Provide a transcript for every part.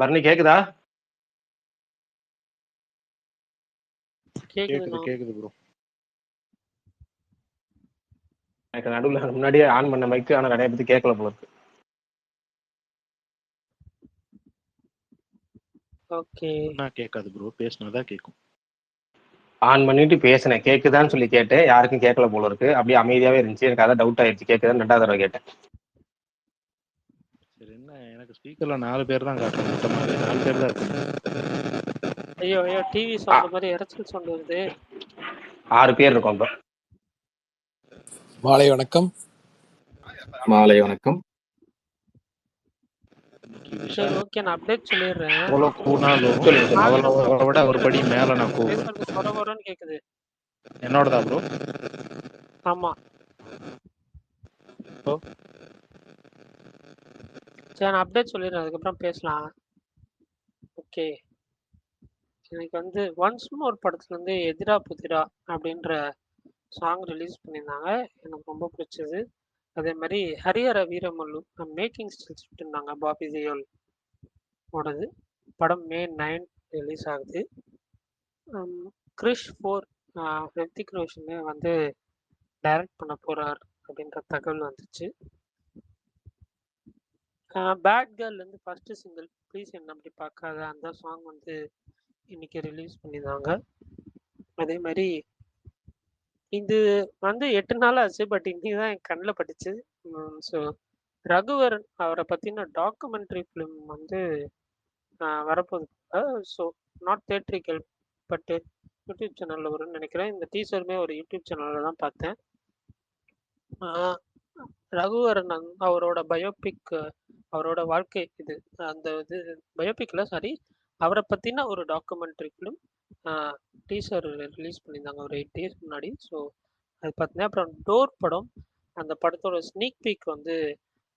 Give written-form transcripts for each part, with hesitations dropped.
பரணி கேக்குதா? கேக்குது கேக்குது ப்ரோ. எனக்கு நடுவுல முன்னாடியே ஆன் பண்ண மைக்கு, ஆனா நிறைய பேருக்கு கேட்கல போல இருக்கு. ஓகே. நான் கேட்காது ப்ரோ, பேசினாதான் கேட்கும். ஆன் பண்ணிட்டு பேசினேன், கேக்குதான்னு சொல்லி கேட்டேன், யாருக்கும் கேட்கல போல இருக்கு. அப்படியே அமைதியாவே இருந்துச்சு. எனக்கு அதான் டவுட் ஆயிடுச்சு, கேக்குதான்னு 2வது தடவை கேட்டேன். சரி, என்ன எனக்கு ஸ்பீக்கர்ல 4 பேர் தான் காட்டுறேன், மொத்தமாவே 4 பேர் தான் இருக்கு. ஐயோ ஐயோ, டிவி சவுண்ட் மாதிரி இரைச்சல் சவுண்ட் வருது. 6 பேர் இருக்கோம் இப்ப. மாலை வணக்கம். மாலை வணக்கம். சரி ஓகே, நான் அப்டேட் சொல்லிடுறேன். எவ்வளவு கூனாலும் அவளை விட ஒரு படி மேல நான் கொரகொரன்னு கேக்குது. என்னோடதா ப்ரோ? ஆமா. சரி, நான் அப்டேட் சொல்லிடுறேன், அதுக்கப்புறம் பேசலாம். ஓகே, எனக்கு வந்து ஒன்ஸ் மோர் படத்துல இருந்து எதிரா புதிரா அப்படின்ற சாங் ரிலீஸ் பண்ணியிருந்தாங்க. எனக்கு ரொம்ப பிடிச்சது. அதே மாதிரி ஹரிஹர வீரமல்லு மேக்கிங் ஸ்டில்ஸ் விட்டுருந்தாங்க, பாபி தேயோல் ஓடது. படம் May 9 ரிலீஸ் ஆகுது. கிறிஷ் 4 ஹிருத்திக் ரோஷனே வந்து டைரக்ட் பண்ண போறார் அப்படின்ற தகவல் வந்துச்சு. பேட் கேர்ள்லேருந்து ஃபர்ஸ்ட் சிங்கிள் ப்ளீஸ் என்ன அப்படி பார்க்காத அந்த சாங் வந்து இன்னைக்கு ரிலீஸ் பண்ணியிருந்தாங்க. அதே மாதிரி இது வந்து 8 நாள் ஆச்சு, பட் இன்னைக்கு தான் என் கண்ணில் பட்டுச்சு. ஸோ ரகுவரன் அவரை பற்றின டாக்குமெண்ட்ரி ஃபிலிம் வந்து வரப்போகுது. So not theatrical, but YouTube சேனலில் வரும்னு நினைக்கிறேன். இந்த டீசருமே ஒரு யூடியூப் சேனலில் தான் பார்த்தேன். ரகுவரன் அவரோட பயோபிக், அவரோட வாழ்க்கை இது, அந்த இது பயோபிக்ல சாரி அவரை பற்றின ஒரு டாக்குமெண்ட்ரி ஃபிலிம் டீசர் ரிலீஸ் பண்ணியிருந்தாங்க ஒரு 8 days முன்னாடி. ஸோ அது பார்த்தீங்கன்னா, அப்புறம் டோர் படம், அந்த படத்தோட ஸ்னீக் பீக் வந்து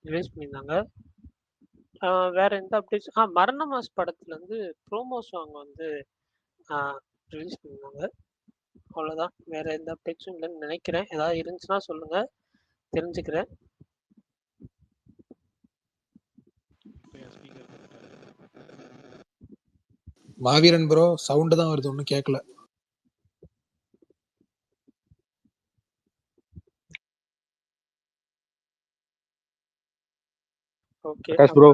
ரிலீஸ் பண்ணியிருந்தாங்க. வேற எந்த அப்டேட்ஸ்? மரண மாஸ் படத்துலேருந்து ப்ரோமோ சாங் வந்து ரிலீஸ் பண்ணியிருந்தாங்க. அவ்வளோதான், வேற எந்த அப்டேட்ஸும் இல்லைன்னு நினைக்கிறேன். ஏதாவது இருந்துச்சுன்னா சொல்லுங்க, தெரிஞ்சுக்கிறேன். மாவீரன் ப்ரோ சவுண்ட் தான் வருது, ஒன்றும் கேட்கல. ஓகே, பிரகாஷ் ப்ரோ,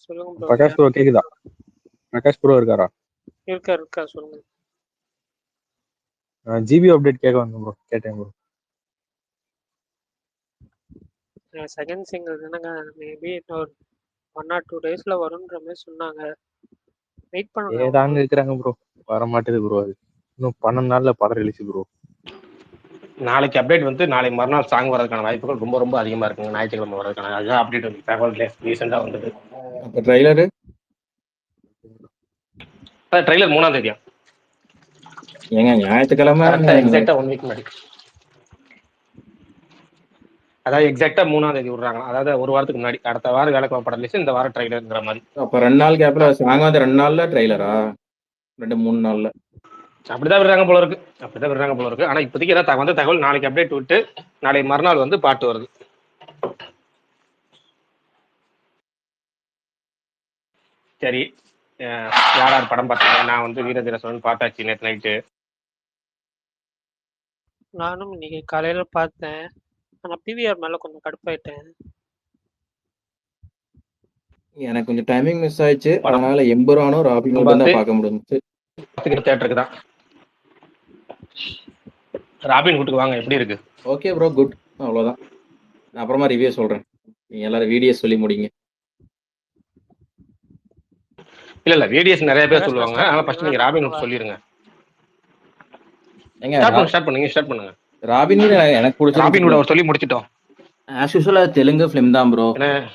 சொல்லுங்க ப்ரோ. பிரகாஷ் ப்ரோ கேக்குதா? பிரகாஷ் ப்ரோ இருக்காரா? இருக்கா சொல்லுங்க. ஜிபி அப்டேட் கேட்க வந்தேன் ப்ரோ, கேட்டேன் ப்ரோ. செகண்ட் சிங்கிள் தானங்க, மேபி ஒரு 1 or 2 daysல வரும்ன்ற மாதிரி சொன்னாங்க. வெயிட் பண்ணுங்க. ஏதாங்க இருக்கிறாங்க ப்ரோ, வர மாட்டேது ப்ரோ. அது இன்னும் 12 நாள்ல படம் ரிலீஸ் ப்ரோ. நாளைக்கு அப்டேட் வந்து நாளைக்கு மறுநாள் சாங் வரதுக்கான வாய்ப்புகள் ரொம்ப ரொம்ப அதிகமா இருக்குங்க. ஞாயிற்றுக்கிழமை வரதுக்கான அதுதான் அப்டேட் வந்து தகவல் ரீசெண்டா வந்தது. அப்ப ட்ரைலரு ட்ரெய்லர் 3ஆம் தேதியா? ஏங்க ஞாயிற்றுக்கிழமை எக்ஸாக்டா 1 வீக் முன்னாடி, அதாவது எக்ஸாக்டா 3ஆம் தேதி விடுறாங்க. அதாவது ஒரு வாரத்துக்கு முன்னாடி, அடுத்த வாரம் வேலைக்கிழமை படம் ரிலீஸ், இந்த வாரம் ட்ரெய்லர்ங்கிற மாதிரி. அப்ப 2 நாள் கேப்ல சாங் வந்து 2 நாள்ல ட்ரைலரா? 2-3 நாள்ல அப்படிதான் விடுறாங்க போல இருக்கு. ஆனா இப்போதைக்கு ஏதாவது வந்து தகவல், நாளைக்கு அப்டேட் விட்டு நாளைக்கு மறுநாள் வந்து பாட்டு வருது. சரி, யார் படம் பார்த்தீங்க? நான் வந்து வீரதீர சோழன் பார்த்தாச்சு நேற்று நைட்டு. நானும் இன்னைக்கு காலையில பார்த்தேன். ஆனா பிவிஆர் மேல கொஞ்சம் கடுப்பாயிட்டேன். எனக்கு கொஞ்சம் டைமிங் மிஸ் ஆயிடுச்சு, அதனால எம்புரானோ ராபின் ஹுட் தான் பார்க்க முடிஞ்சுச்சு. தியேட்டருக்கு தான். ராபின் ஹுட்டுக்கு வாங்க, எப்படி இருக்கு? Okay bro, good. அவ்வளோதான், அப்புறமா ரிவ்யூ சொல்றேன். நீங்க எல்லாரும் வீடியோ சொல்லி முடிங்க. இல்ல வீடியோஸ் நிறைய பேர் சொல்லுவாங்க, ஆனா ஃபர்ஸ்ட் நீங்க ராபின் ஹுட் சொல்லிருங்க. ஸ்டார்ட் பண்ணுங்க. ராபின் ஹுட் எனக்கு பிடிச்ச ராபின் ஹுட் அவர் சொல்லி முடிச்சிட்டோம். ஆஸ் யூசுவலா தெலுங்கு ஃபிலிம் தான் ப்ரோ.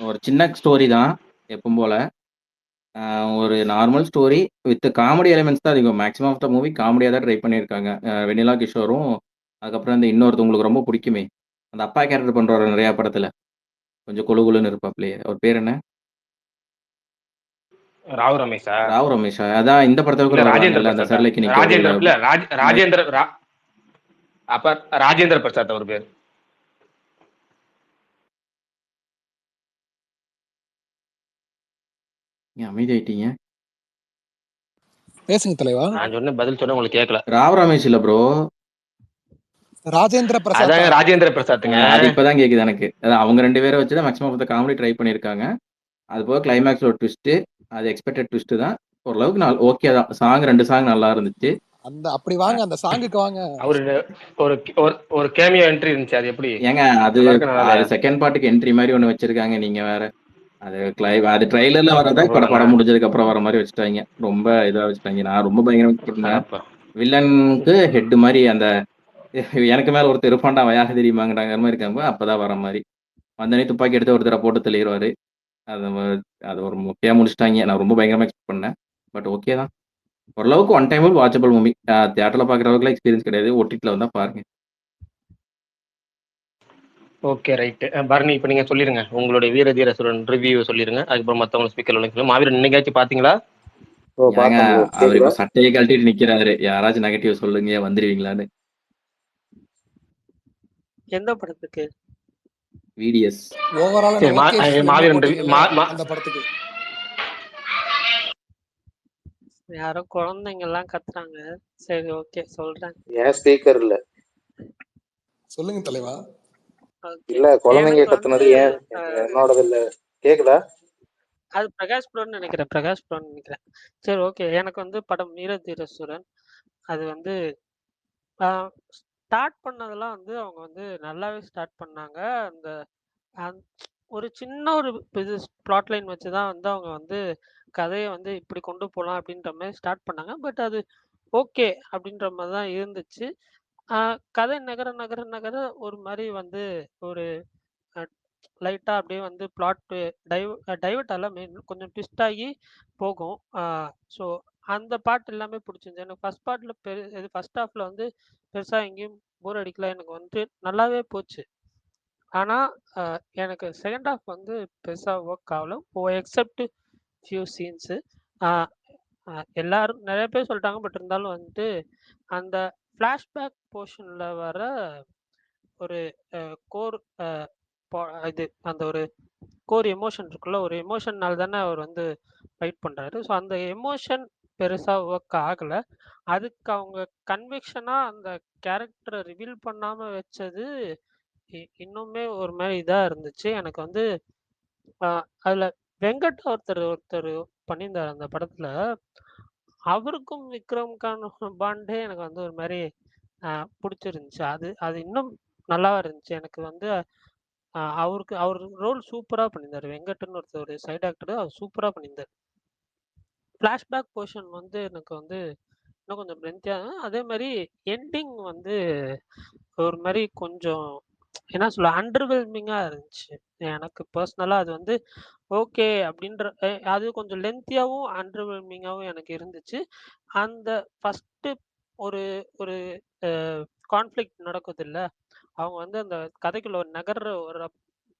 ஒரு சின்ன ஸ்டோரி தான் எப்பவும் போல. ஒரு normal story with comedy elements தான் அதிகம். மேக்ஸிமம் ஆஃப் த மூவி காமெடியாக தான் ட்ரை பண்ணியிருக்காங்க. வெண்ணிலா கிஷோரும், அதுக்கப்புறம் இந்த இன்னொருத்தர் உங்களுக்கு ரொம்ப பிடிக்குமே, அந்த அப்பா கேரக்டர் பண்ணுறாரு நிறையா படத்தில், கொஞ்சம் கொழுகுலுன்னு இருப்பாப்லையே, அவர் பேர் என்ன? ராவ் ரமேஷா? அதான் இந்த படத்துல கூட ராஜேந்திர அந்த சர்லைக்கு நிக்க ராஜேந்திர பிரசாத் அவர் பேர். நீங்க அமைதி ஆயிட்டீங்க. பேசுங்க தலைவா. நான் சொன்ன பதில் சொன்ன உங்களுக்கு கேட்கல. ராவ் ரமேஷ் இல்ல ப்ரோ. ராஜேந்திர பிரசாத் அதாங்க தான். ராஜேந்திர பிரசாத்துங்க. அது இப்பதான் கேக்குது எனக்கு. அதான் அவங்க 2 பேரை வச்சுதான் maximum of the comedy try பண்ணியிருக்காங்க. அது போக கிளைமேக்ஸ்ல ஒரு ட்விஸ்ட், அது எக்ஸ்பெக்டட் ட்விஸ்ட் தான். ஓரளவுக்கு ஓகே தான். சாங் 2 சாங் நல்லா இருந்துச்சு. அந்த அப்படி வாங்க, அந்த சாங்குக்கு வாங்க. அவரு ஒரு கேமியோ என்ட்ரி இருந்துச்சு. அது எப்படி ஏங்க அது செகண்ட் பார்ட்டுக்கு என்ட்ரி மாதிரி ஒண்ணு வச்சிருக்காங்க. நீங்க வேற அது ட்ரைலர்ல வரதா படம் முடிஞ்சதுக்கு அப்புறம் வர மாதிரி வச்சுட்டாங்க. ரொம்ப இதா வச்சுட்டாங்க. நான் ரொம்ப பயங்கரமா வில்லனுக்கு ஹெட் மாதிரி அந்த எனக்கு மேல ஒருத்தர் இருப்பான்டா யாரு தெரியுமாங்கிறாங்க மாதிரி இருக்காங்க. அப்பதான் வர மாதிரி வந்தனே துப்பாக்கி எடுத்து ஒருத்தரை போட்டு தெளிவாரு. அது ஒரு முக்கியமா முடிச்சிட்டாங்க. நான் ரொம்ப பயங்கரமா எக்ஸ்பெக்ட் பண்ணேன். பட் ஓகே தான். ஓரளவுக்கு ஒன் டைம் வாட்சபிள் மூவி. தியேட்டர்ல பாக்குற அளவுக்கு எக்ஸ்பீரியன்ஸ் கிடையாது. ஓடிடில வந்தா பாருங்க. Okay right. பரணி இப்ப நீங்க சொல்லிருங்க. உங்களுடைய வீர தீர சுரன் ரிவ்யூ சொல்லிருங்க. அதுக்கப்புறம் மத்தவங்க ஸ்பீக்கர்ல மாவீரன் இன்னைக்காச்சும் பாத்தீங்களா? அவர் இப்ப சட்டையை கழட்டிட்டு நிக்கிறாரு. யாராச்சும் நெகட்டிவ் சொல்லுங்க வந்துருவீங்களான்னு. எந்த படத்துக்கு? விடிஎஸ். ஓவரால் மாவீரன் அந்த படத்துக்கு யாரோ குழந்தைங்க எல்லாம் கத்துறாங்க. சரி ஓகே சொல்றேன். ஏன் ஸ்பீக்கர் இல்ல? சொல்லுங்க தலைவா. இல்ல குழந்தைங்க கத்துனது ஏன் என்னோடது இல்ல. கேக்குதா? அது பிரகாஷ் ப்ரோன்னு நினைக்கிறேன். சரி ஓகே. எனக்கு வந்து படம் வீர தீர சுரன் அது வந்து ஸ்டார்ட் பண்ணதெல்லாம் வந்து அவங்க வந்து நல்லாவே ஸ்டார்ட் பண்ணாங்க. அந்த ஒரு சின்ன ஒரு இது பிளாட் லைன் வச்சு தான் வந்து அவங்க வந்து கதையை வந்து இப்படி கொண்டு போகலாம் அப்படின்ற மாதிரி ஸ்டார்ட் பண்ணாங்க. பட் அது ஓகே அப்படின்ற மாதிரி தான் இருந்துச்சு. கதை நகர நகர நகர ஒரு மாதிரி வந்து ஒரு லைட்டா அப்படியே வந்து பிளாட் டைவர்ட் ஆகல கொஞ்சம் ட்விஸ்ட் ஆகி போகும். ஸோ அந்த பாட்டு எல்லாமே பிடிச்சிருந்துச்சு. எனக்கு ஃபர்ஸ்ட் பார்ட்ல ஃபர்ஸ்ட் ஹாஃப்ல வந்து பெருசா எங்கேயும் போர் அடிக்கல. எனக்கு வந்து நல்லாவே போச்சு. ஆனா எனக்கு செகண்ட் ஹாஃப் வந்து பெருசா ஒர்க் ஆகல. Accept few scenes. எல்லாரும் நிறைய பேர் சொல்லிட்டாங்க. பட் இருந்தாலும் வந்துட்டு அந்த ஃப்ளாஷ்பேக் போர்ஷன்ல வர ஒரு கோர் இது அந்த ஒரு கோர் எமோஷன் இருக்குல்ல, ஒரு எமோஷன்னால தானே அவர் வந்து ஃபைட் பண்றாரு. ஸோ அந்த எமோஷன் பெருசா ஒர்க் ஆகல. அதுக்கு அவங்க கன்விக்ஷனா அந்த கேரக்டரை ரிவீல் பண்ணாம வச்சது இன்னுமே ஒரு மாதிரி இதா இருந்துச்சு. எனக்கு வந்து அதுல வெங்கட் ஒருத்தர் பண்ணியிருந்தார் அந்த படத்துல. அவருக்கும் விக்ரம் கான் பாண்டே எனக்கு வந்து ஒரு மாதிரி பிடிச்சிருந்துச்சு. அது இன்னும் நல்லா இருந்துச்சு. எனக்கு வந்து அவர் ரோல் சூப்பரா பண்ணியிருந்தாரு. வெங்கட்னு ஒருத்தர் சைட் ஆக்டர், அவர் சூப்பரா பண்ணியிருந்தார். ஃப்ளாஷ்பேக் போர்ஷன் வந்து எனக்கு வந்து இன்னும் கொஞ்சம் லென்த்தியா அதே மாதிரி எண்டிங் வந்து ஒரு மாதிரி கொஞ்சம் என்ன சொல்ல அண்டர்வெல்மிங்கா இருந்துச்சு. எனக்கு பர்சனலா அது வந்து ஓகே அப்படின்ற அது கொஞ்சம் லென்த்தியாவும் அண்டர்வெல்மிங்காவும் எனக்கு இருந்துச்சு. அந்த ஃபர்ஸ்ட் ஒரு ஒரு கான்ஃப்ளிக்ட் நடக்குது இல்ல, அவங்க வந்து அந்த கதைக்குள்ள ஒரு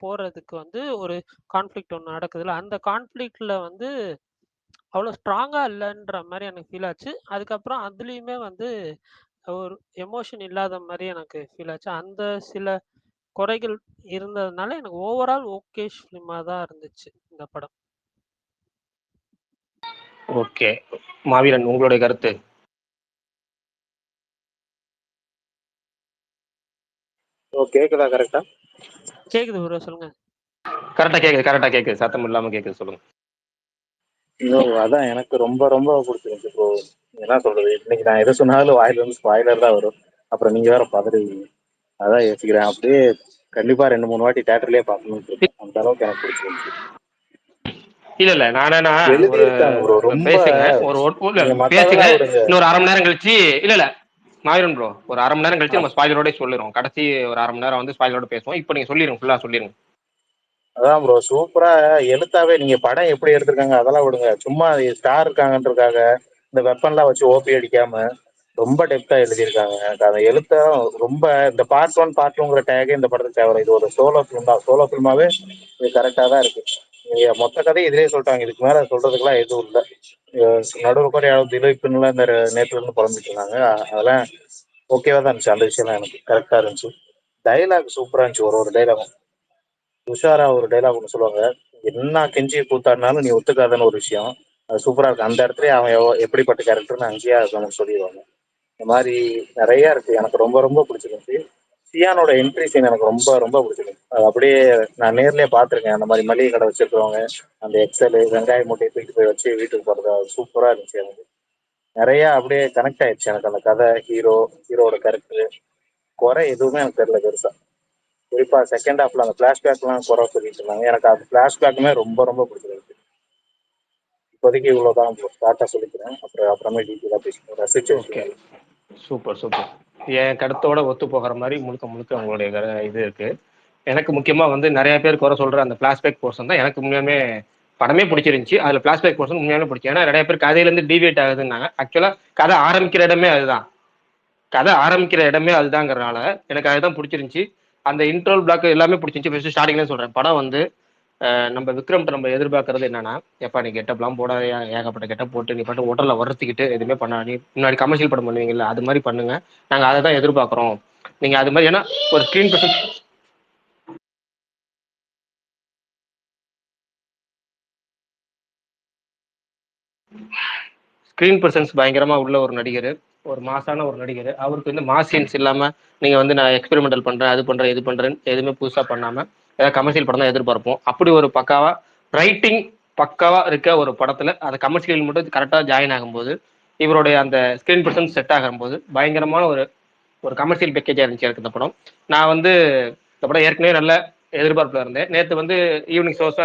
போறதுக்கு வந்து ஒரு கான்ஃப்ளிக்ட் ஒன்று நடக்குதுல்ல, அந்த கான்ஃப்ளிக்ட்ல வந்து அவ்வளோ ஸ்ட்ராங்கா இல்லைன்ற மாதிரி எனக்கு ஃபீல் ஆச்சு. அதுக்கப்புறம் அதுலேயுமே வந்து ஒரு எமோஷன் இல்லாத மாதிரி எனக்கு ஃபீல் ஆச்சு. அந்த சில குறைகள் இருந்ததுனால எனக்கு ஓவரால் ஓகேஷ் ஃபிலிமாக தான் இருந்துச்சு இந்த படம். ஓகே மாவீரன் உங்களுடைய கருத்து? கேக்குதா? கரெக்டா கேக்குது ப்ரோ, சொல்லுங்க. கரெக்டா கேக்குது. சத்தம் இல்லாம கேக்குது, சொல்லுங்க. அதான் எனக்கு ரொம்ப ரொம்ப பிடிச்சிருந்துச்சு ப்ரோ. என்ன சொல்றது, இன்னைக்கு நான் எதை சொன்னாலும் வாயில இருந்து ஸ்பாயிலர் தான் வரும். அப்புறம் நீங்க வேற பதறுவீங்க. அதான் யோசிக்கிறேன். அப்படியே கண்டிப்பா 2-3 வாட்டி தியேட்டர்லயே பார்க்கணும்னு இருக்கேன். அந்த அளவுக்கு எனக்கு பிடிச்சிருந்துச்சு. இல்ல நான் எழுதியிருக்காங்க ப்ரோ. ரொம்ப பேசுங்க. இன்னொரு அரை மணி நேரம் கழிச்சு இல்ல மாவீரன் ப்ரோ ஒரு அரை மணி நேரம் கழிச்சு நம்ம ஸ்பாயிலரோட சொல்லிடுவோம். கடைசி ஒரு அரை மணி நேரம் வந்து ஸ்பாயிலரோட பேசுவோம். இப்போ நீங்க சொல்லிருங்க, ஃபுல்லா சொல்லிருங்க. அதான் ப்ரோ சூப்பரா எழுத்தாவே நீங்க படம் எப்படி எடுத்திருக்காங்க அதெல்லாம் விடுங்க. சும்மா ஸ்டார் இருக்காங்கன்றதுக்காக இந்த வெப்பன்லாம் வச்சு ஓபி அடிக்காம ரொம்ப டெப்தா எழுதியிருக்காங்க. எனக்கு அந்த எழுத்த ரொம்ப இந்த பார்ட் 1 பார்ட் 2ங்கிற டேகே இந்த படத்துக்கு தேவை. இது ஒரு சோலோ ஃபிலிம் தான். சோலோ ஃபிலிமாவே இது கரெக்டா தான் இருக்கு. மொத்த கதையை இதுலயே சொல்லிட்டாங்க. இதுக்கு மேல சொல்றதுக்குலாம் எதுவும் இல்லை. நடுவில் கூட யாராவது திலீப்னுலாம் இந்த நேற்றுல இருந்து புலம்பிட்டு இருந்தாங்க. அதெல்லாம் ஓகேவா தான் இருந்துச்சு. அந்த விஷயம்லாம் எனக்கு கரெக்டா இருந்துச்சு. டைலாக் சூப்பரா இருந்துச்சு. ஒரு டைலாகும் உஷாரா ஒரு டைலாக் ஒன்று சொல்லுவாங்க, என்ன கெஞ்சி கூத்தாடினாலும் நீ ஒத்துக்காதன்னு ஒரு விஷயம். அது சூப்பரா இருக்கு. அந்த இடத்துல அவன் எப்படிப்பட்ட கேரக்டர்னு அங்கேயே நமக்கு சொல்லிடுவாங்க. இந்த மாதிரி நிறைய இருக்கு. எனக்கு ரொம்ப ரொம்ப பிடிச்சிருந்துச்சு. சியானோட என்ட்ரி சீன் எனக்கு ரொம்ப ரொம்ப பிடிச்சிருக்கு. அது அப்படியே நான் நேர்லயே பார்த்துருக்கேன். அந்த மாதிரி மளிகை கடை வச்சிருக்கவங்க அந்த எக்ஸல் வெங்காய மூட்டையை தூக்கிட்டு போய் வச்சு வீட்டுக்கு போறது சூப்பரா இருந்துச்சு. எனக்கு நிறைய அப்படியே கனெக்ட் ஆயிடுச்சு. எனக்கு அந்த கதை, ஹீரோட கேரக்டர் குறை எதுவுமே எனக்கு தெரியல பெருசா. குறிப்பா செகண்ட் ஹாஃப்ல அந்த பிளாஷ்பேக்லாம் குறை சொல்லிட்டு இருந்தாங்க. எனக்கு அந்த பிளாஷ்பேக்குமே ரொம்ப ரொம்ப பிடிச்சிருக்கு. இப்போதைக்கு இவ்வளவுதான் டாட்டா சொல்லிக்கிறேன். அப்புறமே டீட்டெயிலாக பேசிக்கிறேன். ரசிச்சு ஓகே, சூப்பர் சூப்பர். என் கருத்தோட ஒத்து போகிற மாதிரி முழுக்க முழுக்க உங்களுடைய இது இருக்கு. எனக்கு முக்கியமா வந்து நிறைய பேர் குறை சொல்ற அந்த பிளாஷ்பேக் போர்ஷன் தான் எனக்கு உண்மையாலுமே படமே பிடிச்சிருந்துச்சு. அதுல பிளாஷ்பேக் போர்ஷன் உண்மையாலுமே பிடிச்சி. ஏன்னா நிறைய பேர் கதையிலேருந்து டிவியேட் ஆகுதுன்னாங்க. ஆக்சுவலா கதை ஆரம்பிக்கிற இடமே அதுதாங்கிறனால எனக்கு அதுதான் பிடிச்சிருந்துச்சு. அந்த இன்ட்ரோல் பிளாக் எல்லாமே பிடிச்சிருந்துச்சு. ஃபர்ஸ்ட் ஸ்டார்டிங்லேயே சொல்றேன், படம் வந்து நம்ம விக்ரம்கிட்ட நம்ம எதிர்பார்க்கறது என்னன்னா, எப்பா நீ கெட்டப்லாம் போடாத, ஏகப்பட்ட கெட்டப் போட்டு நீ பாட்டு ஹோட்டல்ல உரத்திக்கிட்டு எதுவுமே பண்ணா, நீ முன்னாடி கமர்ஷியல் படம் பண்ணுவீங்கல்ல, அது மாதிரி பண்ணுங்க, நாங்க அதை தான் எதிர்பார்க்குறோம். நீங்க அது மாதிரி ஏன்னா ஒரு ஸ்கிரீன் பிரசன்ஸ் பயங்கரமா உள்ள ஒரு நடிகர், ஒரு மாசான ஒரு நடிகர். அவருக்கு வந்து மாஸ் சீன்ஸ் இல்லாம நீங்க வந்து நான் எக்ஸ்பெரிமெண்டல் பண்றேன், அது பண்றேன், இது பண்றேன்னு எதுவுமே புதுசா பண்ணாம ஏதாவது கமர்ஷியல் படம் தான் எதிர்பார்ப்போம். அப்படி ஒரு பக்காவா ரைட்டிங் பக்காவா இருக்க ஒரு படத்துல அந்த கமர்ஷியல் மட்டும் கரெக்டா ஜாயின் ஆகும்போது, இவருடைய அந்த ஸ்கிரீன் பிரசன்ஸ் செட் ஆகும்போது பயங்கரமான ஒரு ஒரு கமர்ஷியல் பேக்கேஜா இருந்துச்சு எனக்கு இந்த படம். நான் வந்து இந்த படம் ஏற்கனவே நல்ல எதிர்பார்ப்புல இருந்தேன். நேற்று வந்து ஈவினிங் ஷோஸ்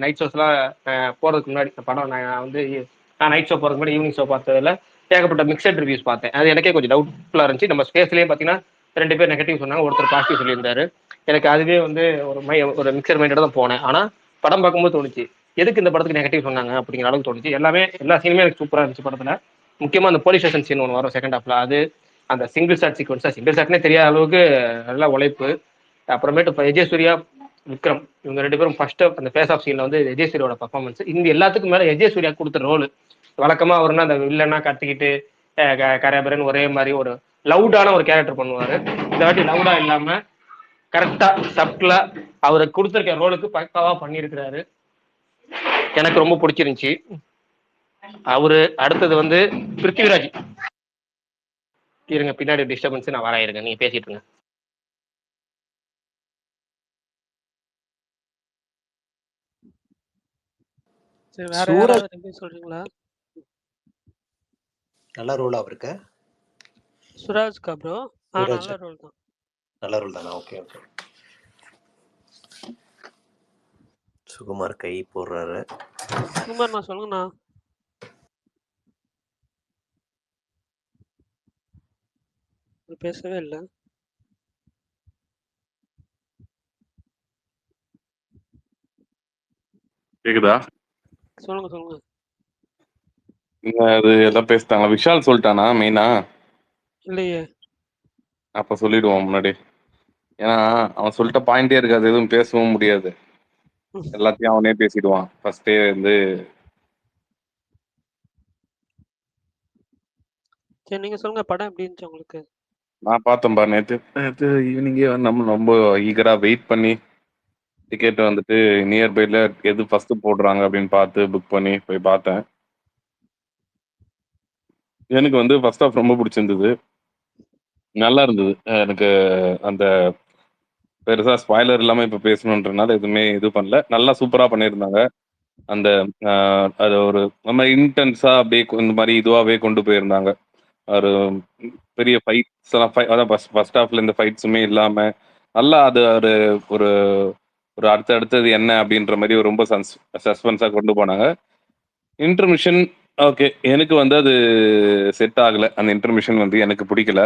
நைட் ஷோஸ்லாம் போறதுக்கு முன்னாடி இந்த படம் நான் நைட் ஷோ போறதுக்கு முன்னாடி ஈவினிங் ஷோ பார்த்ததுல ஏகப்பட்ட மிக்சட் ரிவ்யூஸ் பார்த்தேன். அது எனக்கே கொஞ்சம் டவுட்ஃபுல்லா இருந்துச்சு. நம்ம ஸ்பேஸ்லயே பார்த்தீங்கன்னா 2 பேர் நெகட்டிவ் சொன்னாங்க, ஒருத்தர் பாசிட்டிவ் சொல்லியிருந்தாரு. எனக்கு அதுவே வந்து ஒரு மிக்சர் மைண்டோட தான் போனேன். ஆனா படம் பார்க்கும்போது தோணுச்சு, எதுக்கு இந்த படத்துக்கு நெகட்டிவ் சொன்னாங்க அப்படிங்கிற அளவுக்கு தோணுச்சு. எல்லா சீனுமே எனக்கு சூப்பரா இருந்துச்சு படத்துல. முக்கியமா அந்த போலீஸ் ஸ்டேஷன் சீன் ஒன்று வரும் செகண்ட் ஹாஃப்ல. அது அந்த சிங்கிள் ஷாட்னே தெரியாத அளவுக்கு நல்ல உழைப்பு. அப்புறமேட்டு இப்போ விஜய் சூர்யா, விக்ரம் இவங்க 2 பேரும் ஃபர்ஸ்ட் அந்த ஃபேஸ் ஆஃப் சீன்ல வந்து விஜய் சூர்யாவோட பர்ஃபார்மன்ஸ் இந்த எல்லாத்துக்கும் மேல விஜய் சூர்யா கொடுத்த ரோல். வழக்கமா அவருன்னா அந்த வில்லனா கத்திக்கிட்டு கரபரன்னு ஒரே மாதிரி ஒரு லவுடான ஒரு கேரக்டர் பண்ணுவாரு. இந்த வாட்டி லவுடா இல்லாம கரெக்டா சப்டிலா அவருக்கு கொடுத்துருக்க ரோலுக்கு பக்காவா பண்ணியிருக்கிறாரு. எனக்கு ரொம்ப பிடிச்சிருந்துச்சு. அவரு அடுத்தது வந்து பிருத்திவிராஜ். இருங்க, பின்னாடி டிஸ்டர்பன்ஸ், நான் வராயிருங்க, நீங்க பேசிட்டு இருங்க. சரி, வேற யாராவது ரிவ்யூ சொல்றீங்களா? நல்ல ரோல் அவருக்கு. சுராஜ்கா ப்ரோ? நல்ல ரோல் தான். நல்ல ரோல் தானா? Okay okay. சுகுமார் கை போடுறாரு. சுகுமார்ண்ணா சொல்லுங்கண்ணா. பேசவே இல்லை. கேக்குதா? சொல்லுங்க. அது எல்லாம் பேசிட்டாங்களா? விஷால் சொல்லிட்டானா மெயினா? இல்லையே. அப்ப சொல்லிடுவோம் முன்னாடி. ஏன்னா அவன் சொல்லிட்ட பாயிண்டே இருக்காது, எதுவும் பேசவும் முடியாது. எல்லாத்தையும் அவனே பேசிடுவான் ஃபர்ஸ்டே வந்து. சரி, நீங்க சொல்லுங்க, படம் எப்படி இருந்துச்சு உங்களுக்கு? நான் பார்த்தேன் பாரு, நேற்று ஈவினிங்கே நம்ம ரொம்ப ஈகரா வெயிட் பண்ணி டிக்கெட் வந்துட்டு நியர்பைல எது ஃபர்ஸ்ட் போடுறாங்க அப்படின்னு பார்த்து புக் பண்ணி போய் பார்த்தேன். எனக்கு வந்து ஃபர்ஸ்ட் ஆஃப் ரொம்ப பிடிச்சிருந்தது, நல்லா இருந்தது. எனக்கு அந்த பெருசா ஸ்பாய்லர் இல்லாம இப்ப பேசணுன்றனால எதுவுமே இது பண்ணல. நல்லா சூப்பரா பண்ணியிருந்தாங்க. அந்த அது ஒரு நம்ம இன்டென்ஸா அப்படியே இந்த மாதிரி இதுவாவே கொண்டு போயிருந்தாங்க. ஒரு பெரிய ஃபைட்ஸ் எல்லாம் அதான் ஃபர்ஸ்ட் ஹாஃப்ல இந்த ஃபைட்ஸுமே இல்லாம நல்லா அது ஒரு ஒரு ஒரு அடுத்தது என்ன அப்படின்ற மாதிரி ரொம்ப சஸ்பென்ஸா கொண்டு போனாங்க. இன்டர்மிஷன் ஓகே, எனக்கு வந்து அது செட் ஆகல. அந்த இன்டர்மிஷன் வந்து எனக்கு பிடிக்கல.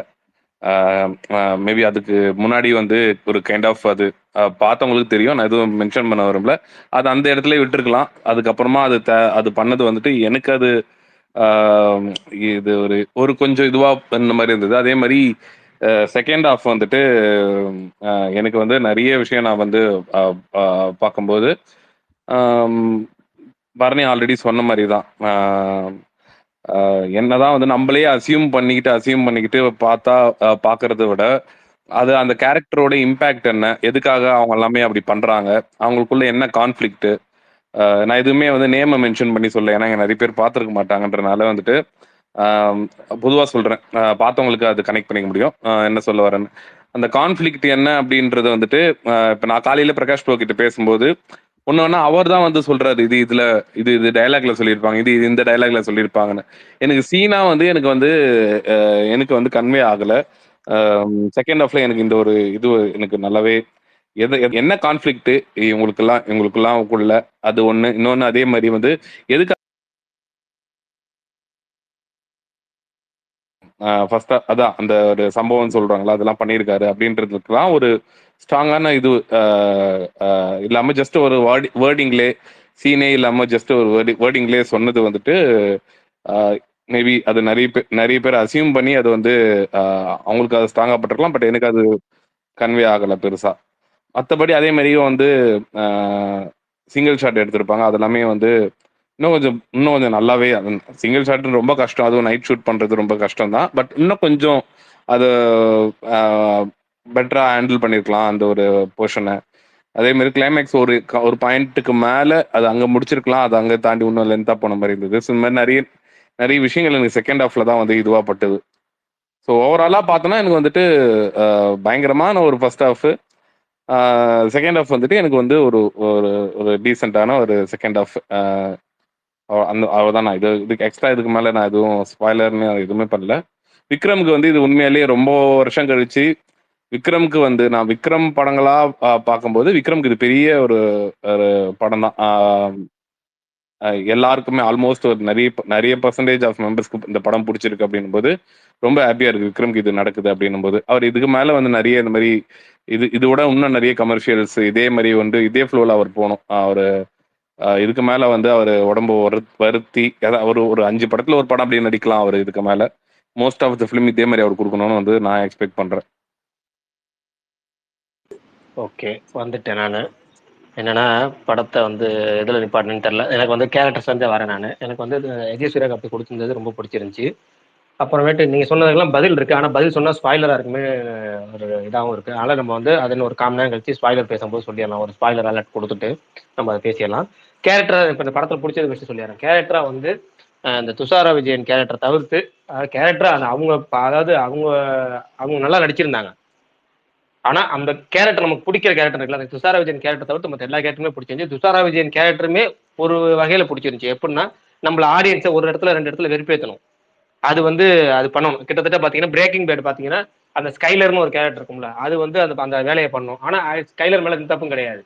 மேபி அதுக்கு முன்னாடி வந்து ஒரு கைண்ட் ஆஃப் அது பார்த்தவங்களுக்கு தெரியும், நான் எதுவும் மென்ஷன் பண்ண வரும்ல, அது அந்த இடத்துல விட்டுருக்கலாம். அதுக்கப்புறமா அது பண்ணது வந்துட்டு எனக்கு அது இது ஒரு கொஞ்சம் இதுவா இந்த மாதிரி இருந்தது. அதே மாதிரி செகண்ட் ஹாஃப் வந்துட்டு எனக்கு வந்து நிறைய விஷயம் நான் வந்து பார்க்கும்போது பரணி ஆல்ரெடி சொன்ன மாதிரி தான். என்னதான் வந்து நம்மளே அசியூம் பண்ணிக்கிட்டு பார்த்தா பார்க்கறத விட அது அந்த கேரக்டரோட இம்பாக்ட் என்ன, எதுக்காக அவங்க எல்லாமே அப்படி பண்றாங்க, அவங்களுக்குள்ள என்ன கான்ஃப்ளிக்ட். நான் எதுவுமே வந்து நேமை மென்ஷன் பண்ணி சொல்ல, ஏன்னா இங்க நிறைய பேர் பார்த்துருக்க மாட்டாங்கன்றனால வந்துட்டு பொதுவாக சொல்றேன். பார்த்தவங்களுக்கு அது கனெக்ட் பண்ணிக்க முடியும். என்ன சொல்ல வரேன்னு, அந்த கான்ஃப்ளிக்ட் என்ன அப்படின்றது வந்துட்டு இப்போ நான் காலையில பிரகாஷ் ப்ரோ கிட்ட பேசும்போது ஒன்னொன்னா அவர் தான் வந்து சொல்றாரு, இது இதுல இது டயலாக்ல சொல்லியிருப்பாங்க, இது இந்த டயலாக்ல சொல்லியிருப்பாங்கன்னு. எனக்கு சீனா வந்து எனக்கு வந்து கன்வே ஆகல. செகண்ட் ஹாஃப்ல எனக்கு இந்த ஒரு இது எனக்கு நல்லாவே என்ன கான்ஃப்ளிக்ட் இவங்களுக்கெல்லாம் உள்ள அது ஒண்ணு. இன்னொன்னு அதே மாதிரி வந்து எதுக்கு ஃபர்ஸ்ட் அதான் அந்த ஒரு சம்பவம் சொல்றாங்களா அதெல்லாம் பண்ணியிருக்காரு அப்படின்றதுக்குலாம் ஒரு ஸ்ட்ராங்கான இது இல்லாம ஜஸ்ட் ஒரு வேர்டிங்லே, சீனே இல்லாம ஜஸ்ட் ஒரு வேர்டிங்லே சொன்னது வந்துட்டு மேபி அது நிறைய பேர் அசியூம் பண்ணி அது வந்து அவங்களுக்கு அது ஸ்ட்ராங்கா பட்டிருக்கலாம். பட் எனக்கு அது கன்வே ஆகல பெருசா. மற்றபடி அதே மாதிரியும் வந்து சிங்கிள் ஷாட் எடுத்திருப்பாங்க. அது எல்லாமே வந்து இன்னும் கொஞ்சம் நல்லாவே. சிங்கிள் ஷாட் ரொம்ப கஷ்டம், அதுவும் நைட் ஷூட் பண்றது ரொம்ப கஷ்டம் தான். பட் இன்னும் கொஞ்சம் அது பெட்டரா ஹேண்டில் பண்ணிருக்கலாம் அந்த ஒரு போர்ஷனை. அதே மாதிரி கிளைமேக்ஸ் ஒரு பாயிண்ட்டுக்கு மேல அது அங்க முடிச்சிருக்கலாம், அது அங்க தாண்டி இன்னும் லென்த்தா போன மாதிரி இருந்தது. ஸோ இந்த மாதிரி நிறைய நிறைய விஷயங்கள் எனக்கு செகண்ட் ஹாஃப்ல தான் வந்து இதுவா பட்டது. ஸோ ஓவராலா பார்த்தோன்னா எனக்கு வந்துட்டு பயங்கரமான ஒரு ஃபர்ஸ்ட் ஹாஃப். செகண்ட் ஹாஃப் வந்துட்டு எனக்கு வந்து ஒரு ஒரு ஒரு டீசெண்டான ஒரு செகண்ட் ஹாஃப். அந்த அவ்வளோதான். நான் இதுக்கு எக்ஸ்ட்ரா இதுக்கு மேலே நான் எதுவும் ஸ்பாய்லர்னு எதுவுமே பண்ணல. விக்ரமுக்கு வந்து இது உண்மையிலேயே ரொம்ப வருஷம் கழிச்சு விக்ரமுக்கு வந்து நான் விக்ரம் படங்களா பார்க்கும்போது விக்ரமுக்கு இது பெரிய ஒரு படம் தான். எல்லாருக்குமே ஆல்மோஸ்ட் ஒரு நிறைய பர்சன்டேஜ் ஆஃப் மெம்பர்ஸ்க்கு இந்த படம் பிடிச்சிருக்கு அப்படின்னும் போது ரொம்ப ஹாப்பியா இருக்கு விக்ரமுக்கு இது நடக்குது அப்படின்னும் போது. அவர் இதுக்கு மேல வந்து நிறைய இந்த மாதிரி இதோட இன்னும் நிறைய கமர்ஷியல்ஸ் இதே மாதிரி வந்து இதே ஃப்ளோல அவர் போகணும். அவர் இதுக்கு மேல வந்து அவர் உடம்பு வருத்தி ஒரு 5 படத்துல ஒரு படம் அப்படியே நடிக்கலாம். அவர் இதுக்கு மேல மோஸ்ட் ஆஃப் த ஃபிலிம் இதே மாதிரி அவர் கொடுக்கணும்னு வந்து நான் எக்ஸ்பெக்ட் பண்றேன். ஓகே, வந்துட்டேன் நான். என்னன்னா படத்தை வந்து எதில் நிப்பாட்டுன்னு தெரில. எனக்கு வந்து கேரக்டர்ஸ் வந்து வரேன் நான். எனக்கு வந்து எஜே சூர்யா அப்படி கொடுத்துருந்தது ரொம்ப பிடிச்சிருந்துச்சி. அப்புறமேட்டு நீங்கள் சொன்னதுக்கெல்லாம் பதில் இருக்குது, ஆனால் பதில் சொன்னால் ஸ்பாய்லராக இருக்குமே ஒரு இதாகவும் இருக்குது. அதனால் நம்ம வந்து அதில் ஒரு காமன் நேரம் கழிச்சு ஸ்பாய்லர் பேசும்போது சொல்லிடலாம். ஒரு ஸ்பாய்லர் அலர்ட் கொடுத்துட்டு நம்ம அதை பேசிடலாம். கேரக்டராக இப்போ இந்த படத்தில் பிடிச்சது வச்சு சொல்லிடுறேன். கேரக்டராக வந்து இந்த துஷாரா விஜயன் கேரக்டரை தவிர்த்து கேரக்டராக அது அவங்க நல்லா நடிச்சிருந்தாங்க. ஆனா அந்த கேரக்டர் நமக்கு பிடிக்கிற கேரக்டர் இருக்குல்ல, அந்த துஷாரா விஜயன் கேரக்டர் தவிர்த்து மற்ற எல்லா கேரக்டருமே பிடிச்சிருந்துச்சு. துஷாரா விஜயன் கேரக்டருமே ஒரு வகையில பிடிச்சிருந்துச்சு. எப்படின்னா நம்மள ஆடியன்ஸை ஒரு இடத்துல 2 இடத்துல வெறுப்பேற்றணும். அது வந்து அது பண்ணணும். கிட்டத்தட்ட பாத்தீங்கன்னா பிரேக்கிங் பேட் பாத்தீங்கன்னா அந்த ஸ்கைலர்னு ஒரு கேரக்டர் இருக்கும்ல, அது வந்து அந்த வேலையை பண்ணும். ஆனா ஸ்கைலர் மேல எந்த தப்பும் கிடையாது,